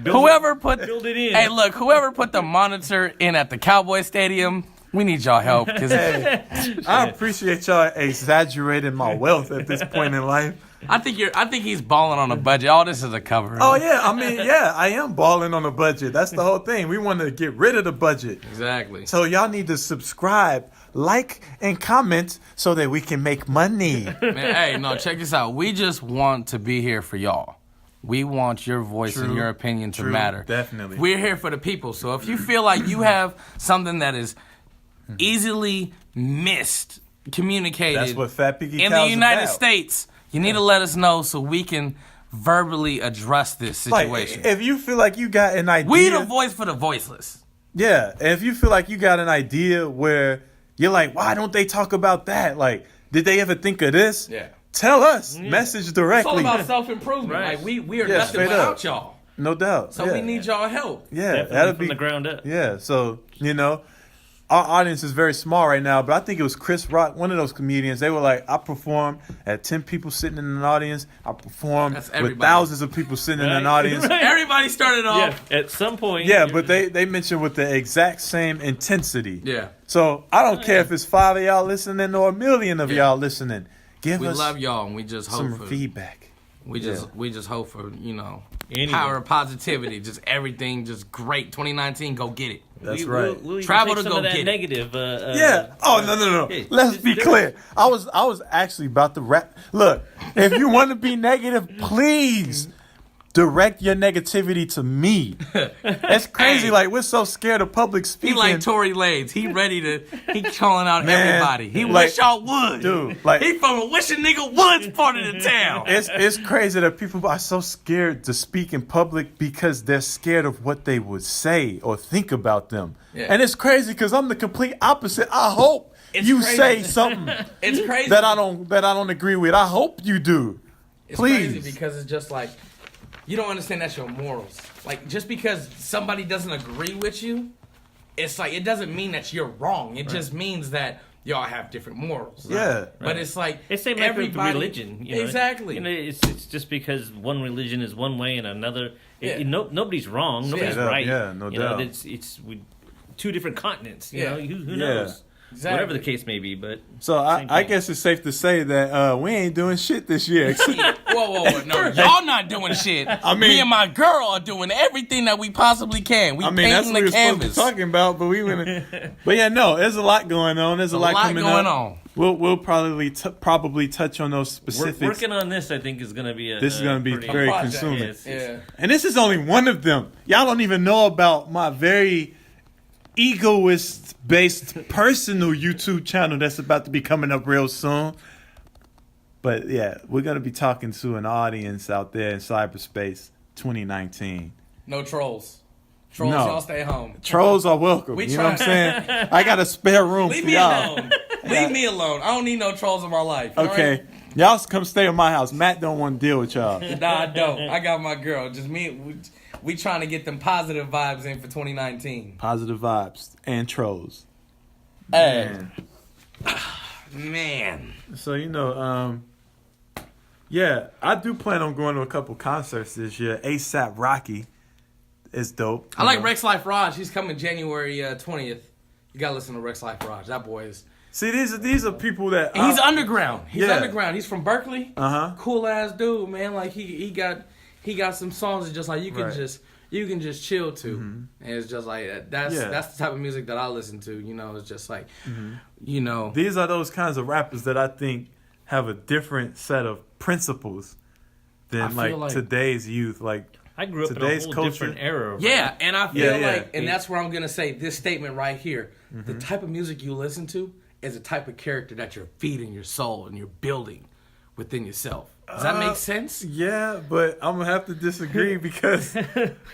Whoever put the monitor in at the Cowboy Stadium, we need y'all help. I appreciate y'all exaggerating my wealth at this point in life. I think he's balling on a budget. All this is a cover. Oh yeah, I am balling on a budget. That's the whole thing. We want to get rid of the budget. Exactly. So y'all need to subscribe, like, and comment so that we can make money. Man, check this out. We just want to be here for y'all. We want your voice and your opinion to matter. Definitely. We're here for the people. So if you feel like you have something that is easily communicated that's what Fat Piggy Cow in the United States, you need to let us know so we can verbally address this situation. Like, if you feel like you got an idea, we the voice for the voiceless. Yeah, and if you feel like you got an idea where you're like, why don't they talk about that? Like, did they ever think of this? Yeah. Tell us. Message directly. It's all about self-improvement. Right. Like, we are nothing without y'all. No doubt. So we need y'all help. Yeah. Definitely from the ground up. Yeah, so, our audience is very small right now, but I think it was Chris Rock, one of those comedians. They were like, I perform at 10 people sitting in an audience. I perform with thousands of people sitting in an audience. Right. Everybody started off. Yeah, at some point. Yeah, but they mentioned with the exact same intensity. Yeah. So I don't care if it's 5 of y'all listening or 1 million of y'all listening. We love y'all, and we just hope for feedback. We just hope for, power of positivity. Just everything just great. 2019, go get it. That's right. We'll travel to go get it. Negative. Yeah. Oh no. Hey, let's be clear. I was actually about to rap. Look, if you want to be negative, please direct your negativity to me. That's crazy. Hey. Like, we're so scared of public speaking. He like Tory Lanez. He ready to. He calling out everybody. He like, wish y'all would. Dude, like, he from a wish a nigga would part of the town. It's crazy that people are so scared to speak in public because they're scared of what they would say or think about them. Yeah. And it's crazy because I'm the complete opposite. I hope you say something it's crazy that I don't agree with. I hope you do. It's Please. Crazy because it's just like, you don't understand that's your morals. Like, just because somebody doesn't agree with you, it's like, it doesn't mean that you're wrong. It just means that y'all have different morals. Right? Yeah. But it's like, it's same like religion. You know? Exactly. You know, it's just because one religion is one way and another. Nobody's wrong. Nobody's right. Yeah, no doubt. It's two different continents. You know, who knows? Exactly. Whatever the case may be, but so I guess it's safe to say that we ain't doing shit this year. Whoa, no, y'all not doing shit. I mean, me and my girl are doing everything that we possibly can. We painting that's what the we were canvas. supposed to be talking about, but we went. But yeah, no, there's a lot going on. There's a lot coming going up. on. We'll probably touch on those specifics. Working on this, I think, is going to be this is going to be very consuming. Yeah. And this is only one of them. Y'all don't even know about my very egoist-based personal YouTube channel that's about to be coming up real soon. But yeah, we're going to be talking to an audience out there in cyberspace 2019. No trolls. Trolls, y'all stay home. Trolls are welcome. You know what I'm saying? I got a spare room Leave for me y'all. alone. Leave me alone. I don't need no trolls in my life. Okay. Right? Y'all come stay at my house. Matt don't want to deal with y'all. Nah, I don't. I got my girl. Just me. We trying to get them positive vibes in for 2019. Positive vibes and trolls. Hey. Man. So, yeah, I do plan on going to a couple concerts this year. ASAP Rocky is dope. I like Rex Life Raj. He's coming January 20th. You gotta listen to Rex Life Raj. That boy is... See, these are people that... He's underground. He's underground. He's from Berkeley. Uh-huh. Cool ass dude, man. Like, he got some songs that just like you can just chill to. Mm-hmm. And it's just like that's the type of music that I listen to. You know, it's just like these are those kinds of rappers that I think have a different set of principles than like today's youth. Like, I grew up in a whole different era. Yeah, and I feel like, and that's where I'm gonna say this statement right here: the type of music you listen to is a type of character that you're feeding your soul and you're building within yourself. Does that make sense? Yeah, but I'm gonna have to disagree because,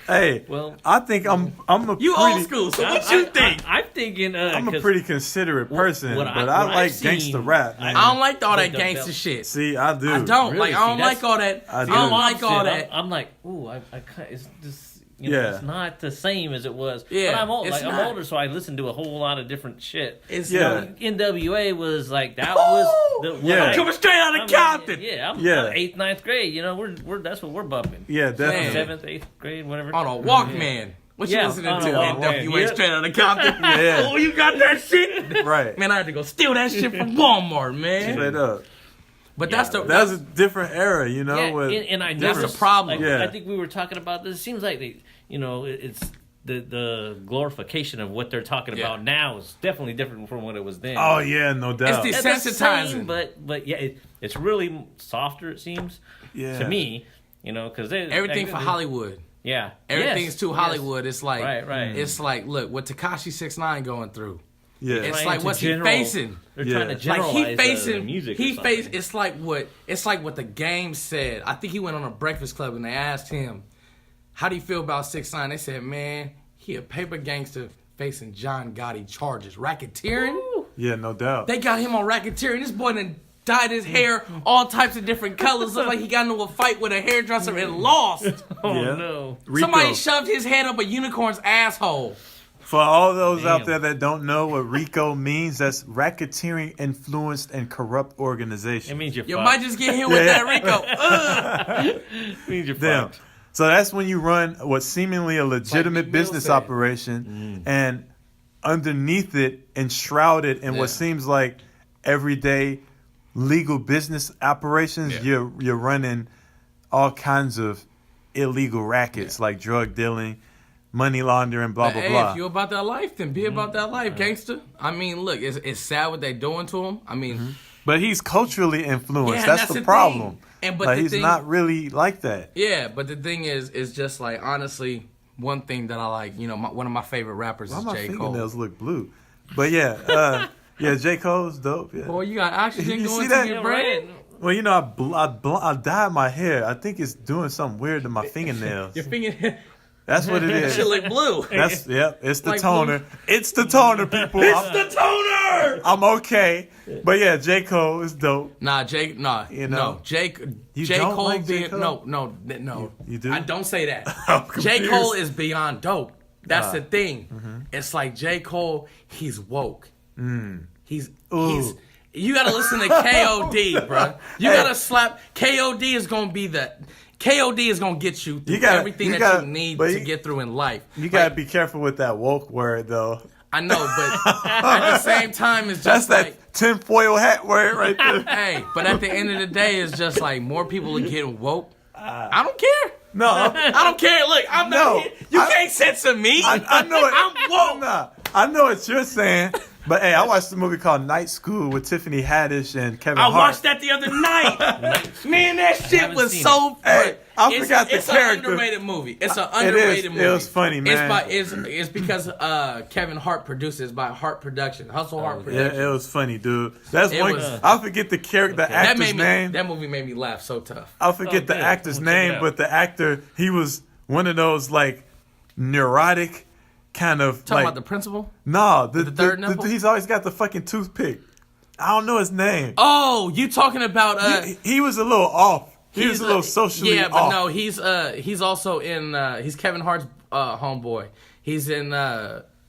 hey, well, I think I'm a you pretty, old school. So what you think? I'm thinking I'm a pretty considerate person, but I like gangsta rap. Man. I don't like all that gangsta shit. See, I do. I don't really? like. I don't like all that. I don't like all that. I'm like, ooh, I it's just. It's not the same as it was. Yeah, but I'm old. Like, I'm older, so I listen to a whole lot of different shit. NWA was like that was coming straight out of Compton. I'm 8th, 9th grade. You know, we're that's what we're bumping. Yeah, definitely 7th, 8th grade, whatever. On a Walkman. What you listening to? NWA straight out of Compton. Yeah. Oh, you got that shit? Right. Man, I had to go steal that shit from Walmart, man. Straight up. But that's a different era, you know. Yeah, and I that's the problem. Like, I think we were talking about this. It seems like it's the glorification of what they're talking about now is definitely different from what it was then. Oh yeah, no doubt. It's desensitizing, but yeah, it's really softer. It seems to me, because everything for Hollywood. Yeah, everything's too Hollywood. It's like right. It's like, look what Tekashi 6ix9ine going through. Yeah, it's like what's he facing? They're trying to generalize the music. It's like what the Game said. I think he went on a Breakfast Club and they asked him, "How do you feel about 6ix9ine?" They said, "Man, he a paper gangster facing John Gotti charges, racketeering." Ooh. Yeah, no doubt. They got him on racketeering. This boy done dyed his hair all types of different colors. Looked like he got into a fight with a hairdresser and lost. No! Rico. Somebody shoved his head up a unicorn's asshole. For all those out there that don't know what RICO means, that's racketeering, influenced, and corrupt organization. It means you're You fucked. might just get hit with that RICO. It means you're Damn. fucked. So that's when you run what's seemingly a legitimate business operation, and underneath it, enshrouded in what seems like everyday legal business operations, you're running all kinds of illegal rackets like drug dealing, money laundering, blah, blah, blah. If you're about that life, then be about that life, gangster. I mean, look, it's sad what they're doing to him. I mean, But he's culturally influenced. Yeah, that's the problem. And but like, he's not really like that. Yeah, but the thing is just like honestly, one thing that I like, one of my favorite rappers is J. Cole. My fingernails look blue. But yeah, J. Cole's dope. Yeah. Boy, you got oxygen going to your brain. Well, I dyed my hair. I think it's doing something weird to my fingernails. Your fingernails. That's what it is. That shit look blue. It's the like toner. Blue. It's the toner, people. It's the toner. I'm okay. But yeah, J. Cole is dope. No, J. Cole like being Cole? No. You do? I don't say that. J. Cole is beyond dope. That's the thing. Mm-hmm. It's like J. Cole, he's woke. He's you gotta listen to KOD, bro. You gotta slap KOD is gonna be the KOD is gonna get you through everything you need to get through in life. You gotta be careful with that woke word, though. I know, but at the same time, it's just that's that tinfoil hat word right there. Hey, but at the end of the day, it's just like more people are getting woke. I don't care. No, I don't care. Look, I'm not here. You can't censor me. I know it. I'm woke. Nah, I know what you're saying. But hey, I watched a movie called Night School with Tiffany Haddish and Kevin Hart. I watched that the other night. Man, that shit was so fun. Hey, I forgot the character. It's an underrated movie. It's an underrated movie. It was funny, man. It's because Kevin Hart produces by Hart Production, Hustle Hart Production. Yeah, it was funny, dude. I forget the character, the actor's name. That movie made me laugh so tough. I forget the actor's name, but the actor, he was one of those like neurotic kind of talking about the principal. No, the third nipple? He's always got the fucking toothpick. I don't know his name. Oh, you talking about? He was a little off. He was a little socially off. But no, he's also in. He's Kevin Hart's homeboy. He's in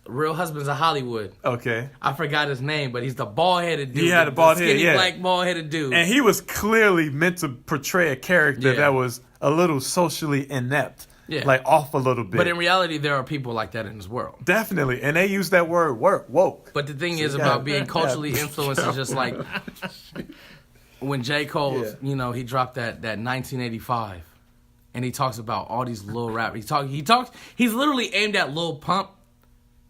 Real Husbands of Hollywood. Okay. I forgot his name, but he's the bald-headed dude. He had a bald head, skinny black bald-headed dude. And he was clearly meant to portray a character that was a little socially inept. Yeah. Like off a little bit. But in reality, there are people like that in this world. Definitely. And they use that word woke. But the thing is about being culturally influenced is just like when J. Cole, he dropped that 1985 and he talks about all these little rappers. He's literally aimed at Lil Pump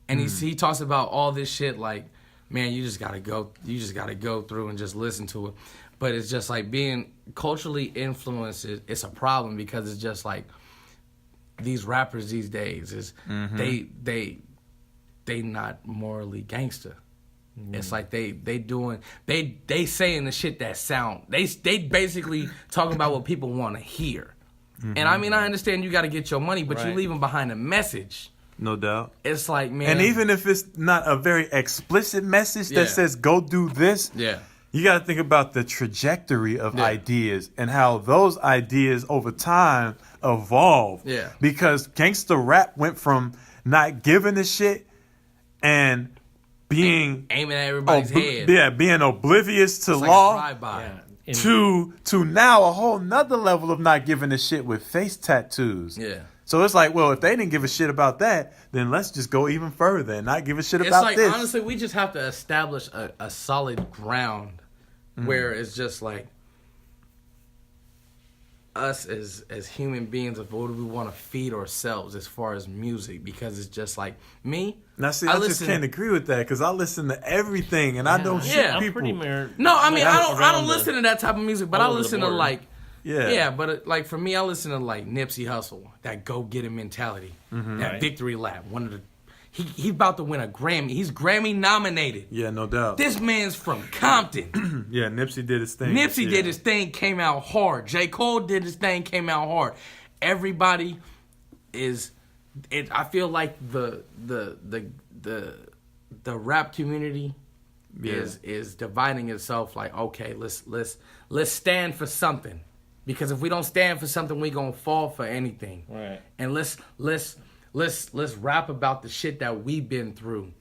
and he talks about all this shit like, man, you just gotta go through and just listen to it. But it's just like being culturally influenced, it's a problem because it's just like, these rappers these days is they not morally gangster. It's like they saying the shit that sound they basically talking about what people want to hear. And I mean I understand you got to get your money, but you leaving behind a message. No doubt. It's like, man, and even if it's not a very explicit message that says go do this, you got to think about the trajectory of ideas and how those ideas over time evolve. Yeah. Because gangster rap went from not giving a shit and being aiming at everybody's head. Yeah, being oblivious to law. To now a whole nother level of not giving a shit with face tattoos. Yeah. So it's like, well, if they didn't give a shit about that, then let's just go even further and not give a shit about this. Honestly, we just have to establish a solid ground where it's just like us as human beings of what do we want to feed ourselves as far as music, because it's just like me. Now, see, I just can't agree with that because I listen to everything and I don't shoot people. No, I mean I don't listen to that type of music, but I listen to like but like for me, I listen to like Nipsey Hussle, that go get it mentality, that victory lap. One of the He's about to win a Grammy. He's Grammy nominated. Yeah, no doubt. This man's from Compton. Yeah, Nipsey did his thing. Nipsey did his thing, came out hard. J. Cole did his thing, came out hard. Everybody is. I feel like the rap community is dividing itself. Like, okay, let's stand for something, because if we don't stand for something, we gonna fall for anything. Right. And let's rap about the shit that we've been through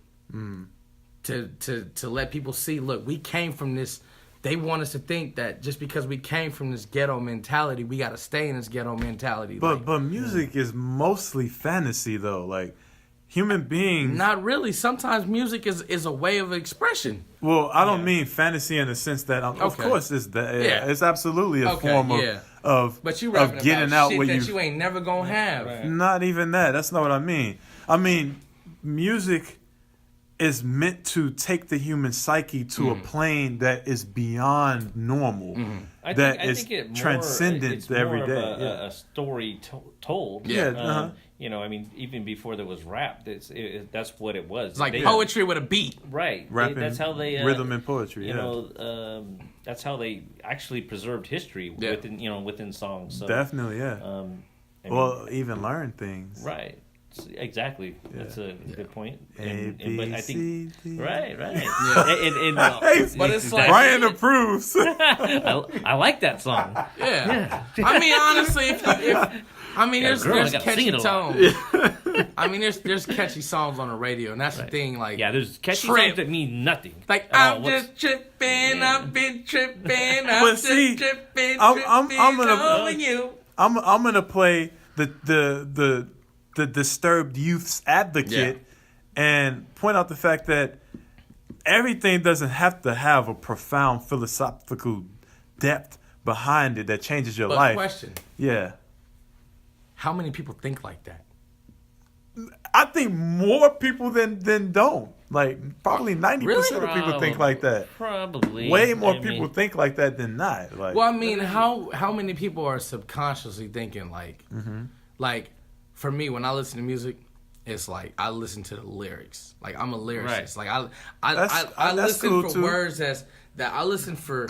to let people see, look, we came from this. They want us to think that just because we came from this ghetto mentality, we got to stay in this ghetto mentality. But music is mostly fantasy, though. Like, human beings... Not really. Sometimes music is a way of expression. Well, I don't mean fantasy in the sense that... Of course, it's absolutely a form of but you of getting about out shit what that you ain't never gonna have. Right. Not even that. That's not what I mean. I mean, music is meant to take the human psyche to a plane that is beyond normal, I is think it transcendent it's to every more day. of a story told. Yeah. You know, I mean, even before there was rap, that's what it was. It's like poetry with a beat. Right. Rapping, that's how they rhythm and poetry. You know, that's how they actually preserved history within songs. So, definitely, yeah. I mean, even learn things. Right. Exactly. Yeah. That's a good point. But I think right. Yeah. But it's like Brian approves. I like that song. Yeah. I mean, honestly, there's catchy tones. I mean, there's catchy songs on the radio, and that's the thing. Like, there's catchy songs that mean nothing. Like, I'm just tripping, I've been tripping, I'm just tripping, I'm gonna play the disturbed youth's advocate and point out the fact that everything doesn't have to have a profound philosophical depth behind it that changes your life. Question. Yeah. How many people think like that? I think more people than don't. Like, probably 90% of people think like that. Probably. Way more people think like that than not. Like, well, I mean, how many people are subconsciously thinking like, like, for me, when I listen to music, it's like I listen to the lyrics. Like, I'm a lyricist. Right. Like I listen cool for too. Words that I listen for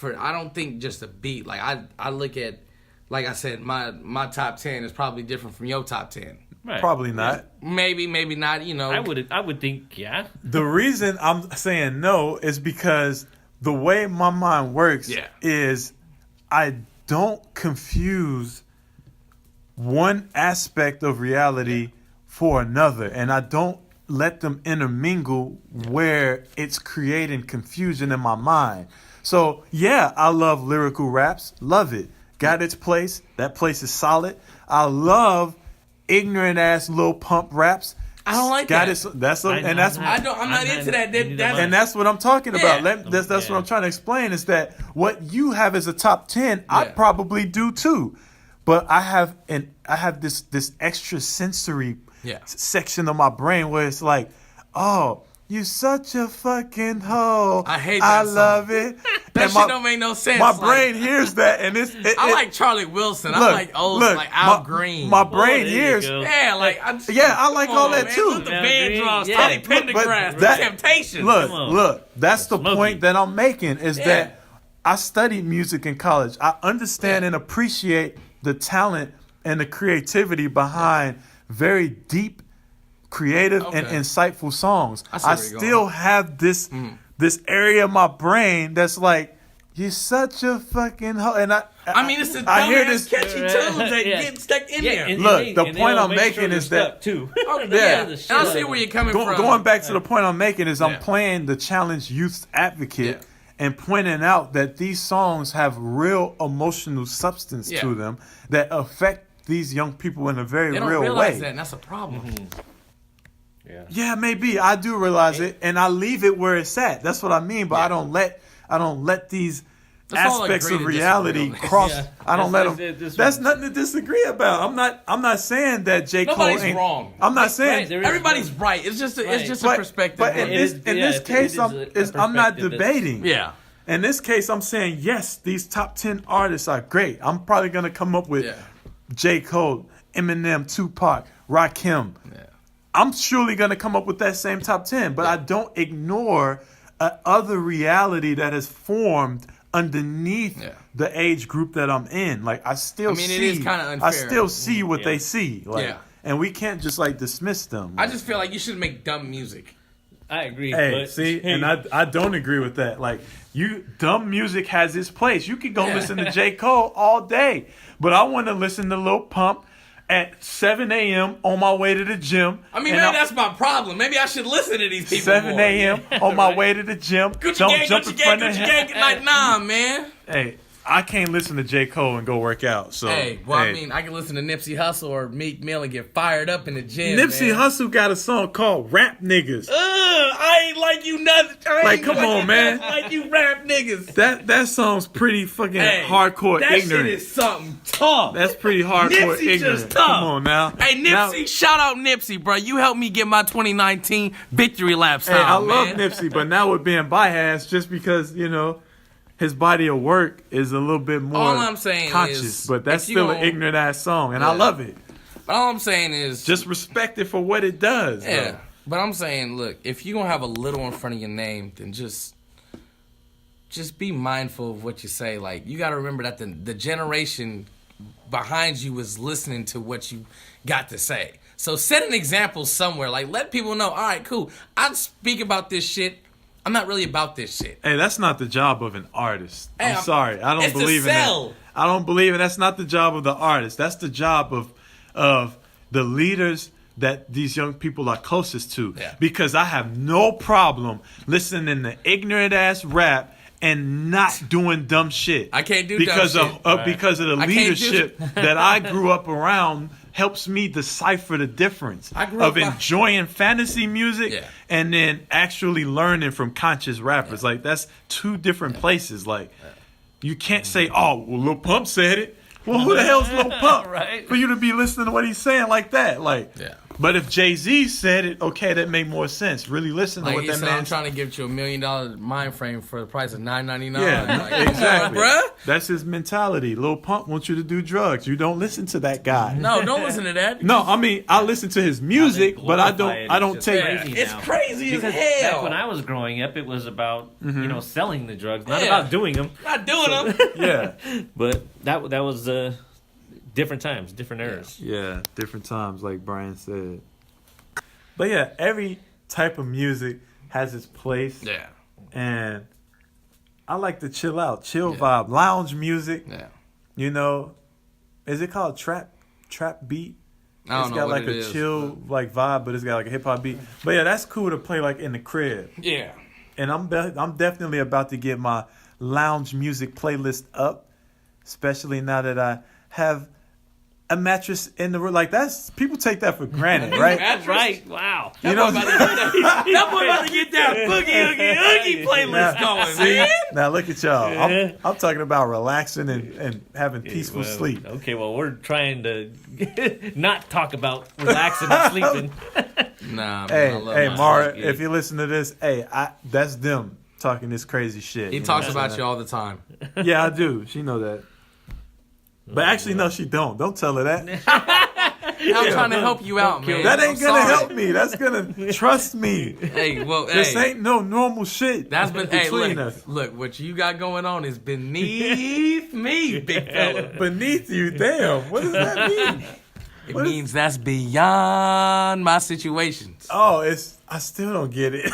I don't think just a beat. Like I look at, like I said, my top 10 is probably different from your top 10. Right. Probably not. Maybe not. You know, I would think The reason I'm saying no is because the way my mind works is I don't confuse one aspect of reality for another, and I don't let them intermingle where it's creating confusion in my mind. So yeah, I love lyrical raps, love it, got its place. That place is solid. I love ignorant ass Lil Pump raps. I don't like that. I'm not into that. And that's what I'm talking about. That's what I'm trying to explain is that what you have as a top 10, I probably do too. But I have this extra sensory section of my brain where it's like, oh, you such a fucking hoe. I hate that song. Love it. That shit don't make no sense. My brain hears that, and I like Charlie Wilson. I like like Al Green. My brain hears. Yeah, like I like all that too. The band drums, Tony Pendergrass, The Temptations. Look, that's the point that I'm making is that I studied music in college. I understand and appreciate the talent and the creativity behind very deep, creative and insightful songs. I still have this area of my brain that's like, you're such a fucking hoe. And I mean, it's the dumbass catchy tunes that get stuck in there. Look, the point I'm making is that too. I see where you're coming from. Going back to the point I'm making is I'm playing the challenge youth advocate and pointing out that these songs have real emotional substance to them that affect these young people in a very real way. They don't realize that, and that's a problem. Yeah, maybe I do realize it, and I leave it where it's at. That's what I mean. But I don't let these aspects of reality cross. I don't let them. That's nothing to disagree about. I'm not saying that J. Cole ain't wrong. I'm not saying everybody's right. It's just a perspective. But in this case, I'm not debating. Yeah. In this case, I'm saying yes. These top 10 artists are great. I'm probably gonna come up with J. Cole, Eminem, Tupac, Rakim. Yeah. I'm surely going to come up with that same top 10, but I don't ignore other reality that has formed underneath the age group that I'm in. Like, I still see, it is kind of unfair. I still see what they see. Like, and we can't just like dismiss them. I just feel like you should make dumb music. I agree. And I don't agree with that. Like, dumb music has its place. You can go listen to J. Cole all day, but I want to listen to Lil Pump at 7 a.m. on my way to the gym. I mean, maybe that's my problem. Maybe I should listen to these people 7 a.m. on my way to the gym. Gucci gang, like, nah, man. Hey, I can't listen to J. Cole and go work out. So I mean, I can listen to Nipsey Hussle or Meek Mill and get fired up in the gym. Nipsey Hussle got a song called "Rap Niggas." I ain't like you nothing. Like, come on, man. Like you rap niggas. That song's pretty fucking hardcore that ignorant. Shit is something tough. That's pretty hardcore Nipsey ignorant. just tough. Come on now. Hey, Nipsey, shout out Nipsey, bro. You helped me get my 2019 victory lap sound, Hey, I man. love Nipsey, but now with being biased, just because, his body of work is a little bit more all I'm saying conscious, is, but that's still an ignorant ass song, and I love it. But all I'm saying is, just respect it for what it does. Yeah. Though. But I'm saying, look, if you're gonna have a little in front of your name, then just be mindful of what you say. Like, you gotta remember that the generation behind you is listening to what you got to say. So set an example somewhere. Like, let people know, all right, cool. I speak about this shit. I'm not really about this shit. Hey, that's not the job of an artist. Hey, I'm sorry. I don't believe in that. I don't believe it. That's not the job of the artist. That's the job of the leaders that these young people are closest to. Yeah. Because I have no problem listening to ignorant ass rap and not doing dumb shit. I can't do because dumb shit. Because of the leadership that I grew up around helps me decipher the difference of enjoying fantasy music and then actually learning from conscious rappers. Like, that's two different places. Like, you can't say, oh, well, Lil Pump said it. Well, who the hell's Lil Pump for you to be listening to what he's saying like that? Like, but if Jay-Z said it, okay, that make more sense. Really listen to what that man. I'm trying to give you $1 million mind frame for the price of $9.99. Yeah, like, exactly. Bruh. That's his mentality. Lil Pump wants you to do drugs. You don't listen to that guy. No, don't listen to that. No, I mean, I listen to his music, but I don't take it. It's crazy as hell. Back when I was growing up, it was about selling the drugs, not about doing them. Not doing them. Yeah, but that was different times, different eras. Yeah, different times, like Brian said. But yeah, every type of music has its place. Yeah, and I like to chill vibe, lounge music. Yeah, is it called trap beat? I don't it's know got what like it a is, chill like vibe, but it's got like a hip hop beat. But yeah, that's cool to play like in the crib. Yeah, and I'm definitely about to get my lounge music playlist up, especially now that I have a mattress in the room. Like, that's, people take that for granted, right? That's right. Wow. You know, that boy about to get that boogie playlist going, man. Now look at y'all. I'm talking about relaxing and having peaceful sleep. Okay, well, we're trying to not talk about relaxing and sleeping. Nah, man, hey, Mara, if you listen to this, that's them talking this crazy shit. He talks about you all the time. Yeah, I do. She know that. But actually, no, she don't. Don't tell her that. I'm trying to help you out, man. That ain't gonna help me. That's gonna trust me. Hey, well, this ain't no normal shit. That's been between us. Look, what you got going on is beneath me, big fella. Beneath you, damn. What does that mean? It means that's beyond my situations. Oh, I still don't get it.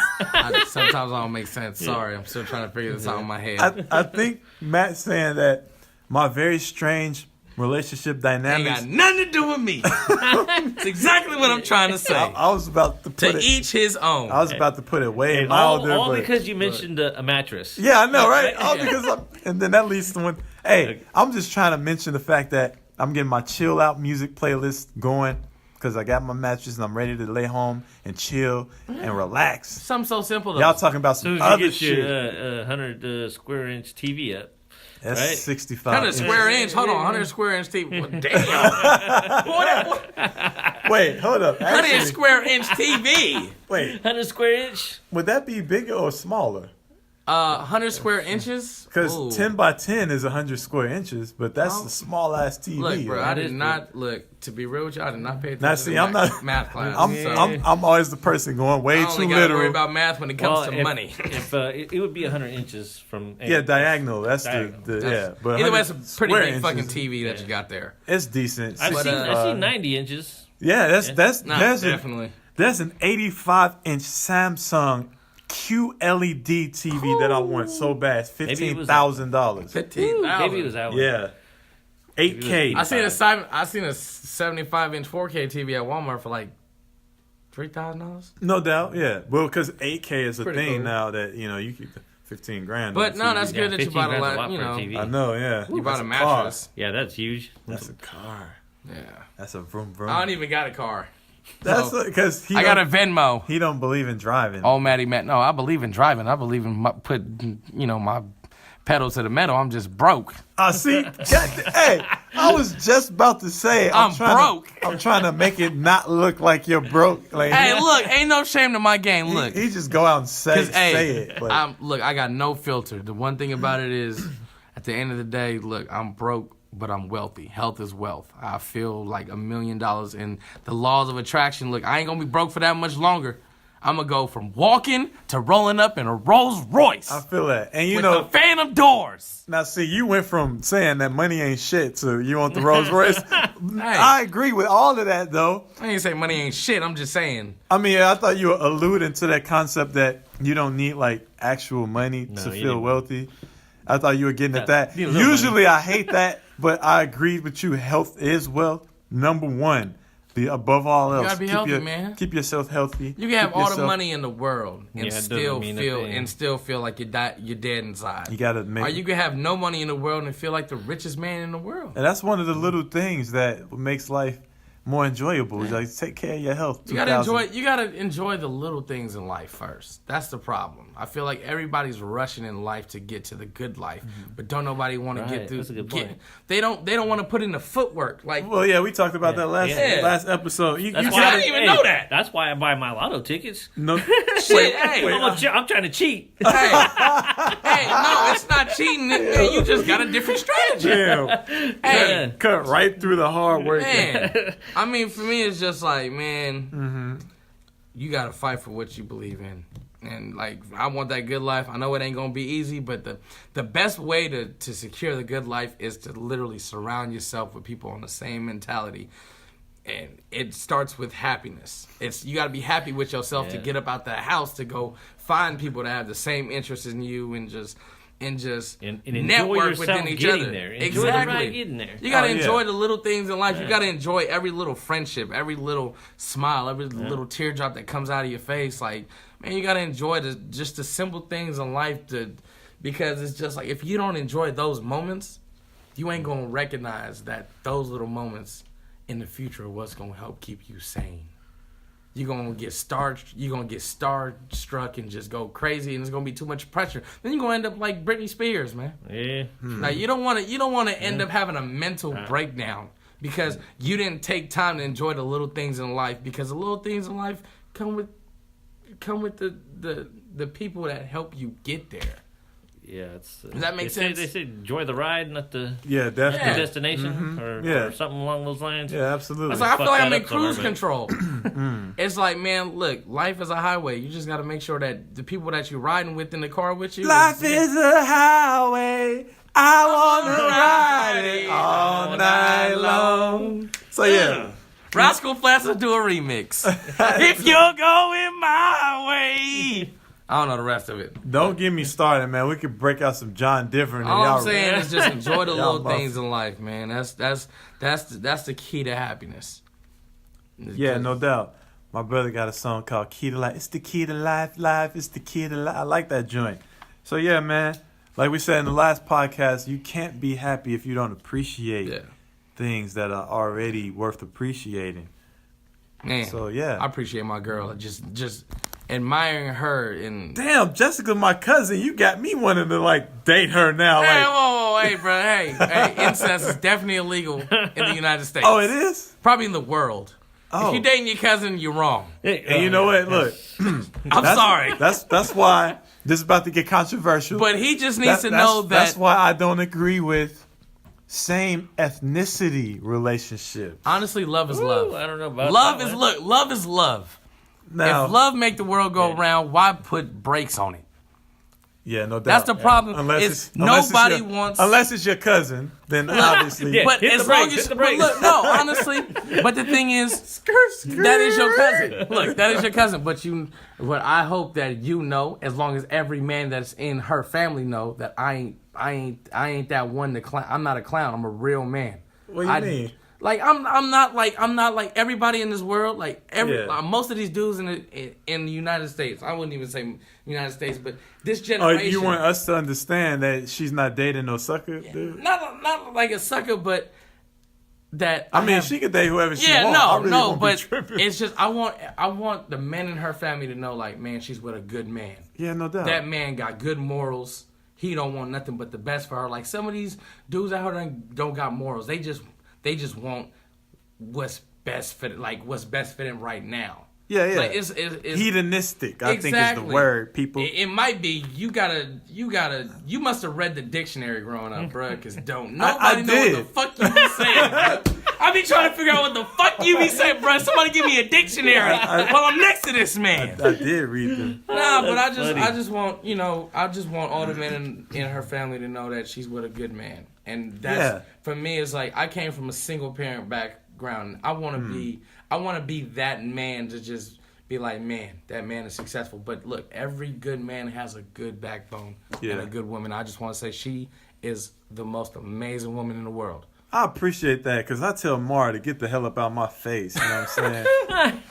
Sometimes I don't make sense. Sorry, I'm still trying to figure this out in my head. I think Matt's saying that my very strange relationship dynamics ain't got nothing to do with me. That's exactly what I'm trying to say. I was about to put each his own. I was about to put it way milder. All because you mentioned a mattress. Yeah, I know, right? All because and then that leads to one. Hey, I'm just trying to mention the fact that I'm getting my chill out music playlist going because I got my mattress and I'm ready to lay home and chill and relax. Something so simple though. Y'all talking about some other shit. Your 100 square inch TV up. That's right? 65. 100 square inch. Hold on, 100 square inch TV. Well, damn. Wait, hold up. 100 square inch TV. Wait, 100 square inch. Would that be bigger or smaller? 100 square inches. Because 10 by 10 is 100 square inches, but that's a small ass TV. Look, bro, right? I did not look. To be real with you, I did not pay attention. Now, see, to I'm not math class. I'm always the person going way too literal. I only worry about math when it comes to money. If it would be 100 inches from diagonal. That's diagonal. the But either way, it's a pretty big inches, fucking TV that you got there. It's decent. I've seen 90 inches. Yeah, that's definitely. There's an 85-inch Samsung QLED TV that I want so bad. $15,000. $15,000. Maybe it was that one. Yeah. 8K. I seen a 75-inch 4K TV at Walmart for like $3,000. No doubt, yeah. Well, because 8K is a thing cool. now that you can 15 grand. But no, that's good that you bought a lot. You know, I know. Yeah, you bought a mattress. Yeah, that's huge. That's a car. Yeah, that's a vroom vroom. I don't even got a car. That's because I got a Venmo. He don't believe in driving. Oh, Matt. No, I believe in driving. I believe in my pedal to the metal. I'm just broke. See, hey, I was just about to say I'm broke. I'm trying to make it not look like you're broke. Like, hey, look, ain't no shame to my game. Look, he just go out and say it. But. I got no filter. The one thing about it is, at the end of the day, look, I'm broke, but I'm wealthy. Health is wealth. I feel like $1 million in the laws of attraction. Look, I ain't gonna be broke for that much longer. I'm going to go from walking to rolling up in a Rolls Royce. I feel that. And with the phantom doors. Now, see, you went from saying that money ain't shit to you want the Rolls Royce. Hey, I agree with all of that, though. I ain't say money ain't shit. I'm just saying. I mean, I thought you were alluding to that concept that you don't need, like, actual money to feel wealthy. I thought you were getting at that. Usually, I hate that, but I agree with you. Health is wealth. Number one. Above all else, you gotta be healthy, man. Keep yourself healthy. You can have all the money in the world and still feel like you're dead inside. You gotta or you can have no money in the world and feel like the richest man in the world. And that's one of the little things that makes life more enjoyable. Yeah. Like, take care of your health. You gotta enjoy the little things in life first. That's the problem. I feel like everybody's rushing in life to get to the good life, but don't nobody want to get through. That's a good point. They don't want to put in the footwork. Like, well, yeah, we talked about that last episode. I didn't even know that. That's why I buy my lotto tickets. No shit. I'm trying to cheat. Hey, no, it's not cheating. You just got a different strategy. Hey, cut right through the hard work. Man. I mean, for me, it's just like, man, you got to fight for what you believe in. And, like, I want that good life. I know it ain't going to be easy, but the best way to secure the good life is to literally surround yourself with people on the same mentality. And it starts with happiness. You got to be happy with yourself to get up out that house to go find people that have the same interests as you and just network within each other. There. Enjoy the ride getting there. You gotta enjoy the little things in life. You gotta enjoy every little friendship, every little smile, every little teardrop that comes out of your face. Like, man, you gotta enjoy just the simple things in life because it's just like, if you don't enjoy those moments, you ain't gonna recognize that those little moments in the future are what's gonna help keep you sane. You're gonna get starstruck and just go crazy, and it's gonna be too much pressure. Then you're gonna end up like Britney Spears, man. Yeah. Like, you don't want to end up having a mental breakdown because you didn't take time to enjoy the little things in life. Because the little things in life come with the people that help you get there. Yeah, does that make sense? They say enjoy the ride, not the destination, or something along those lines. Yeah, absolutely. It's like, I feel like I'm in cruise control. It's like, man, look, life is a highway. You just got to make sure that the people that you're riding with in the car with you. Life is a highway. I want to ride it all night long. So yeah. Rascal Flatts will do a remix. If you're going my way. I don't know the rest of it. Don't get me started, man. We could break out some John Different. All I'm saying is just enjoy the little things in life, man. That's the key to happiness. Yeah, no doubt. My brother got a song called Key to Life. It's the key to life, life is the key to life. I like that joint. So yeah, man. Like we said in the last podcast, you can't be happy if you don't appreciate things that are already worth appreciating. Man, so yeah, I appreciate my girl. Just admiring her and damn, Jessica, my cousin, you got me wanting to like date her now. Hey, like, whoa, hey, bro, hey, incest is definitely illegal in the United States. Oh, it is? Probably in the world. Oh. If you're dating your cousin, you're wrong. And you know what? Look, I'm sorry. That's why this is about to get controversial. But he just needs to know that. That's why I don't agree with same ethnicity relationships. Honestly, love is love. I don't know about love is look. Love is love. Now, if love make the world go round, why put brakes on it? Yeah, no doubt. That's the problem. Unless it's your cousin, then obviously. But as long as look, no, honestly. But the thing is, that is your cousin. Look, that is your cousin. But what I hope that you know, as long as every man that's in her family know that I ain't that one to clown. I'm not a clown. I'm a real man. What do you mean? Like I'm not like everybody in this world. Like most of these dudes in the United States. I wouldn't even say United States, but this generation. Oh, you want us to understand that she's not dating no sucker, dude? Not like a sucker, but that she could date whoever she wants. But it's just I want the men in her family to know, like, man, she's with a good man. Yeah, no doubt. That man got good morals. He don't want nothing but the best for her. Like some of these dudes out here don't got morals. They just want what's best fit, like what's best fitting right now. Yeah. Like it's hedonistic. I think is the word. People. It might be. You must have read the dictionary growing up, bro. Because nobody know what the fuck you be saying. Bro. I be trying to figure out what the fuck you be saying, bro. Somebody give me a dictionary while I'm next to this man. I did read them. Nah, but I just want all the men in her family to know that she's with a good man. And that's for me. It's like I came from a single parent background. I want to be that man to just be like, man, that man is successful. But look, every good man has a good backbone and a good woman. I just want to say she is the most amazing woman in the world. I appreciate that because I tell Mara to get the hell up out my face. You know what I'm saying?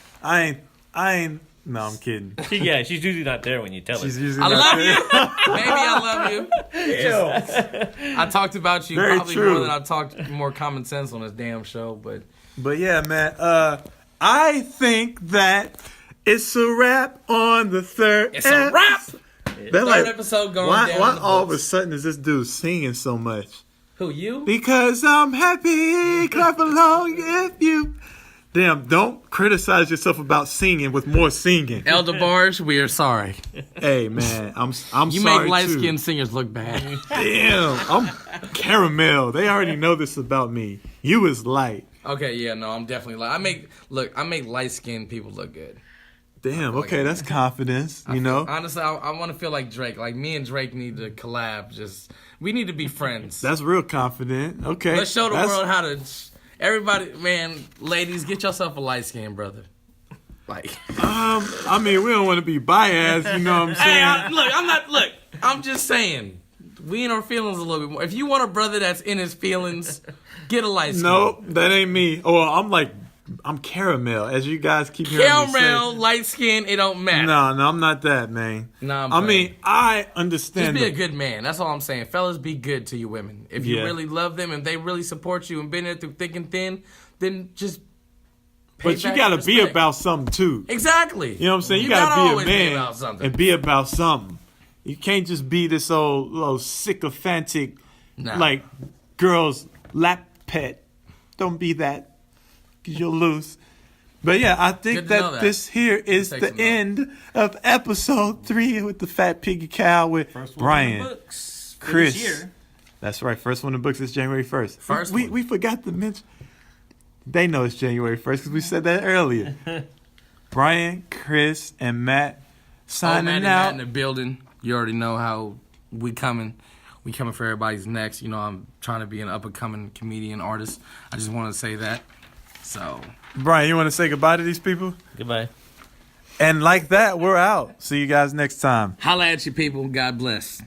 I ain't. No, I'm kidding. She's usually not there when you tell her. I love you. Baby, I love you. I talked about you Very probably true. more than I've talked more common sense on this damn show. But yeah, man. I think that it's a wrap on the third. It's a wrap. Third episode going down. Why all of a sudden is this dude singing so much? Who, you? Because I'm happy. Clap along if you. Damn, don't criticize yourself about singing with more singing. Elder Barge, we are sorry. Hey, man, I'm you sorry, make light-skinned singers look bad. Damn, I'm caramel. They already know this about me. You is light. Okay, yeah, no, I'm definitely light. I make light-skinned people look good. Damn, okay, that's confidence, you know? Honestly, I want to feel like Drake. Like, me and Drake need to collab. We need to be friends. That's real confident. Okay. Let's show the world how to... Everybody, man, ladies, get yourself a light-skinned brother. Like... I mean, we don't want to be biased, you know what I'm saying? I'm just saying. We in our feelings a little bit more. If you want a brother that's in his feelings, get a light-skinned. Nope, that ain't me. Oh, I'm caramel, as you guys keep hearing me say. Caramel, light skin, it don't matter. No, I'm not that, man. Nah, I mean, I understand. Just be a good man. That's all I'm saying. Fellas, be good to your women. If you really love them and they really support you and been there through thick and thin, then just pay But you gotta be about something, too. Exactly. You know what I'm saying? You gotta be a man and be about something. You can't just be this old sycophantic, like, girl's lap pet. Don't be that. You'll lose. But yeah, I think that this here is the end of episode 3 with the Fat Piggy Cow with Brian, Chris. That's right. First one in books is January 1st. We forgot to mention. They know it's January 1st because we said that earlier. Brian, Chris, and Matt signing out. Matt in the building. You already know how we coming. We coming for everybody's next. You know, I'm trying to be an up-and-coming comedian artist. I just want to say that. So, Brian, you want to say goodbye to these people? Goodbye. And like that, we're out. See you guys next time. Holla at you people. God bless.